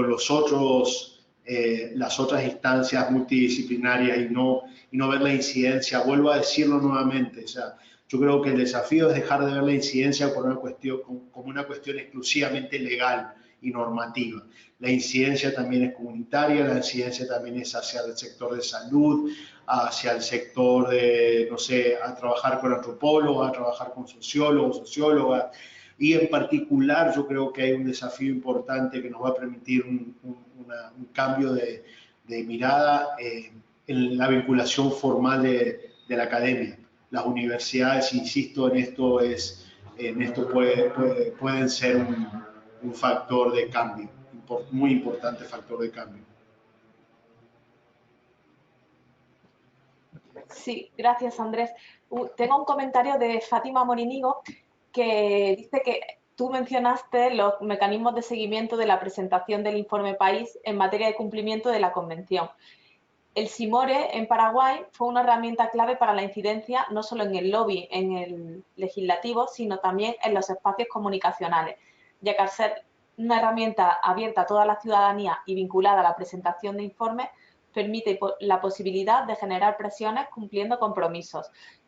los otros, las otras instancias multidisciplinarias y no ver la incidencia. Vuelvo a decirlo nuevamente, o sea, yo creo que el desafío es dejar de ver la incidencia como una cuestión exclusivamente legal y normativa. La incidencia también es comunitaria, la incidencia también es hacia el sector de salud, hacia el sector de, no sé, a trabajar con antropólogos, a trabajar con sociólogos, sociólogas, y en particular yo creo que hay un desafío importante que nos va a permitir un cambio de mirada en la vinculación formal de la academia. Las universidades, insisto en esto, pueden ser un factor de cambio, muy importante factor de cambio. Sí, gracias Andrés. Tengo un comentario de Fátima Morinigo que dice que tú mencionaste los mecanismos de seguimiento de la presentación del informe país en materia de cumplimiento de la Convención. El Simore en Paraguay fue una herramienta clave para la incidencia no solo en el lobby, en el legislativo, sino también en los espacios comunicacionales, ya que al ser una herramienta abierta a toda la ciudadanía y vinculada a la presentación de informes, permite la posibilidad de generar presiones cumpliendo compromisos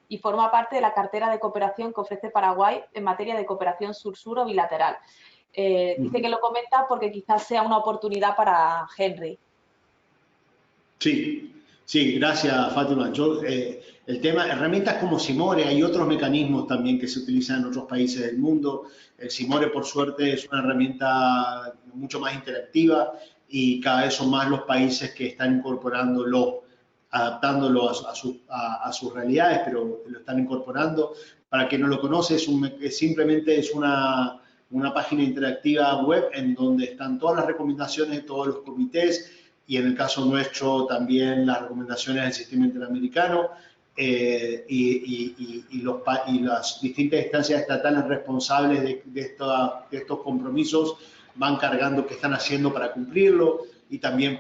y forma parte de la cartera de cooperación que ofrece Paraguay en materia de cooperación sur-sur o bilateral. Dice que lo comenta porque quizás sea una oportunidad para Henry. Sí, sí, gracias Fátima. El tema, herramientas como Simore, hay otros mecanismos también que se utilizan en otros países del mundo. El Simore, por suerte, es una herramienta mucho más interactiva y cada vez son más los países que están incorporándolo, adaptándolo a sus realidades, pero lo están incorporando. Para quien no lo conoce, simplemente es una página interactiva web en donde están todas las recomendaciones de todos los comités, y en el caso nuestro también las recomendaciones del sistema interamericano y las distintas instancias estatales responsables de estos compromisos van cargando qué están haciendo para cumplirlo, y también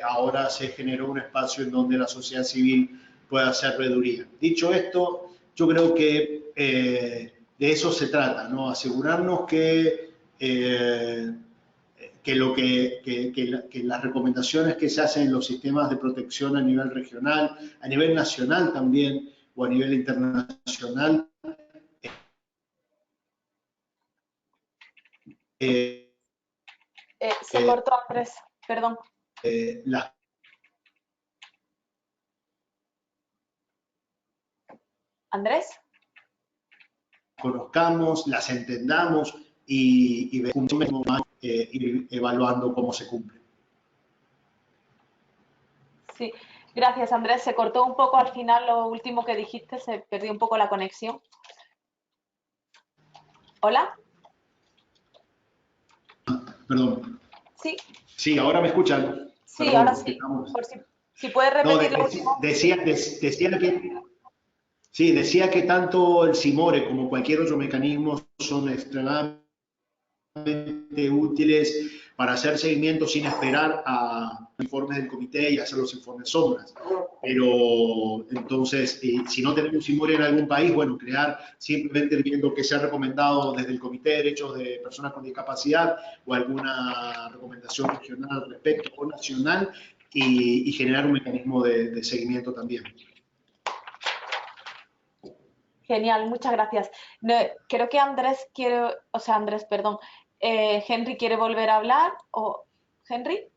ahora se generó un espacio en donde la sociedad civil puede hacer veeduría. Dicho esto, yo creo que de eso se trata, ¿no? Asegurarnos que las recomendaciones que se hacen en los sistemas de protección a nivel regional, a nivel nacional también, o a nivel internacional, se cortó, Andrés, perdón. Las ¿Andrés? conozcamos, las entendamos y ir evaluando cómo se cumple. Sí, gracias Andrés. Se cortó un poco al final lo último que dijiste, se perdió un poco la conexión. ¿Hola? Perdón. Sí. Sí, ahora me escuchan. Sí, perdón, ahora sí. Por si puedes repetir lo último. Decía que tanto el Simore como cualquier otro mecanismo son extremadamente útiles para hacer seguimiento sin esperar a informes del comité y hacer los informes sombras. Pero entonces, si no tenemos Simore en algún país, bueno, crear simplemente viendo que se ha recomendado desde el Comité de Derechos de Personas con Discapacidad o alguna recomendación regional al respecto o nacional y generar un mecanismo de seguimiento también. Genial, muchas gracias. No, creo que Henry quiere volver a hablar. ¿O Henry?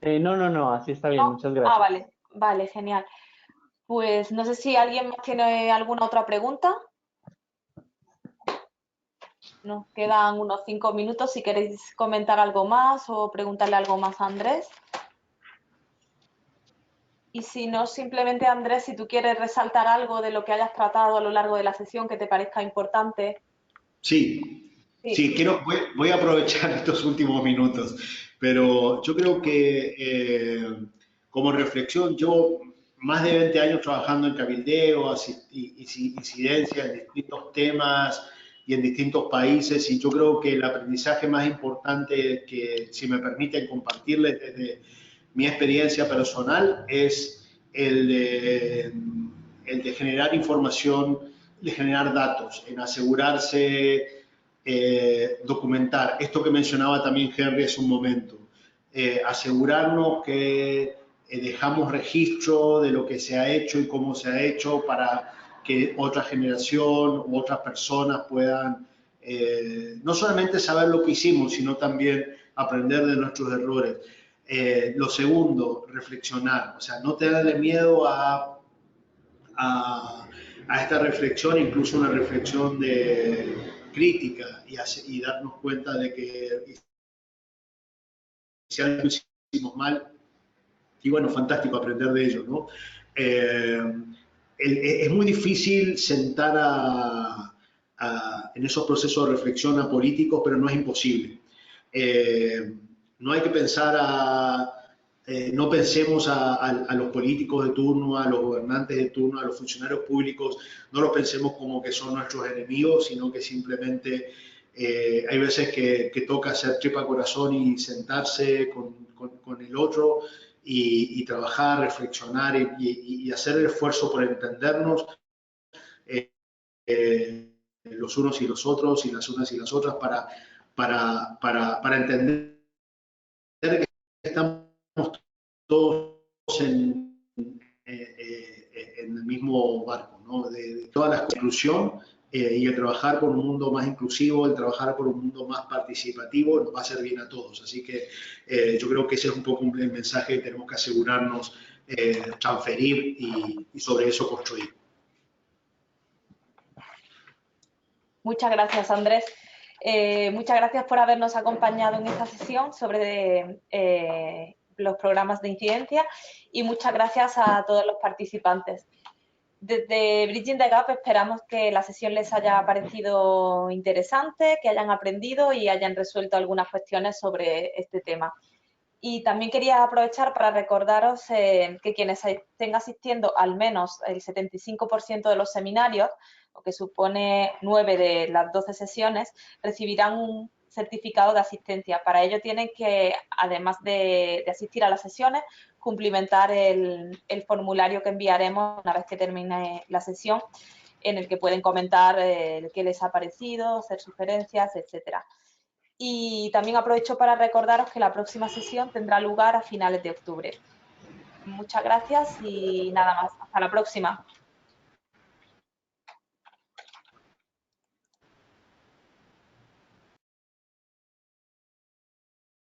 No, así está bien, muchas gracias. Ah, vale, genial. Pues no sé si alguien más tiene alguna otra pregunta. Nos quedan unos 5 minutos si queréis comentar algo más o preguntarle algo más a Andrés. Y si no, simplemente Andrés, si tú quieres resaltar algo de lo que hayas tratado a lo largo de la sesión que te parezca importante. Sí, voy a aprovechar estos últimos minutos, pero yo creo que como reflexión, yo más de 20 años trabajando en cabildeo, incidencia en distintos temas y en distintos países, y yo creo que el aprendizaje más importante que, si me permiten compartirles desde mi experiencia personal, es el de generar información, de generar datos, en asegurarse, documentar. Esto que mencionaba también Henry hace un momento. Asegurarnos que dejamos registro de lo que se ha hecho y cómo se ha hecho para que otra generación u otras personas puedan no solamente saber lo que hicimos, sino también aprender de nuestros errores. Lo segundo, reflexionar. O sea, no tenerle miedo a esta reflexión, incluso una reflexión crítica y darnos cuenta de que si algo hicimos mal, y bueno, fantástico aprender de ello, ¿no? Es muy difícil sentar en esos procesos de reflexión a políticos, pero no es imposible. No hay que pensar no pensemos a los políticos de turno, a los gobernantes de turno, a los funcionarios públicos, no los pensemos como que son nuestros enemigos, sino que simplemente Hay veces que toca hacer tripa corazón y sentarse con el otro y trabajar, reflexionar y hacer el esfuerzo por entendernos los unos y los otros y las unas y las otras para entender que estamos todos en el mismo barco, ¿no? De toda la inclusión y el trabajar por un mundo más inclusivo, el trabajar por un mundo más participativo, nos va a hacer bien a todos. Así que yo creo que ese es un poco el mensaje que tenemos que asegurarnos, transferir y sobre eso construir. Muchas gracias, Andrés. Muchas gracias por habernos acompañado en esta sesión sobre los programas de incidencia y muchas gracias a todos los participantes. Desde Bridging the Gap esperamos que la sesión les haya parecido interesante, que hayan aprendido y hayan resuelto algunas cuestiones sobre este tema. Y también quería aprovechar para recordaros que quienes estén asistiendo al menos el 75% de los seminarios, lo que supone 9 de las 12 sesiones, recibirán un certificado de asistencia. Para ello tienen que, además de asistir a las sesiones, cumplimentar el formulario que enviaremos una vez que termine la sesión, en el que pueden comentar qué les ha parecido, hacer sugerencias, etcétera. Y también aprovecho para recordaros que la próxima sesión tendrá lugar a finales de octubre. Muchas gracias y nada más. Hasta la próxima.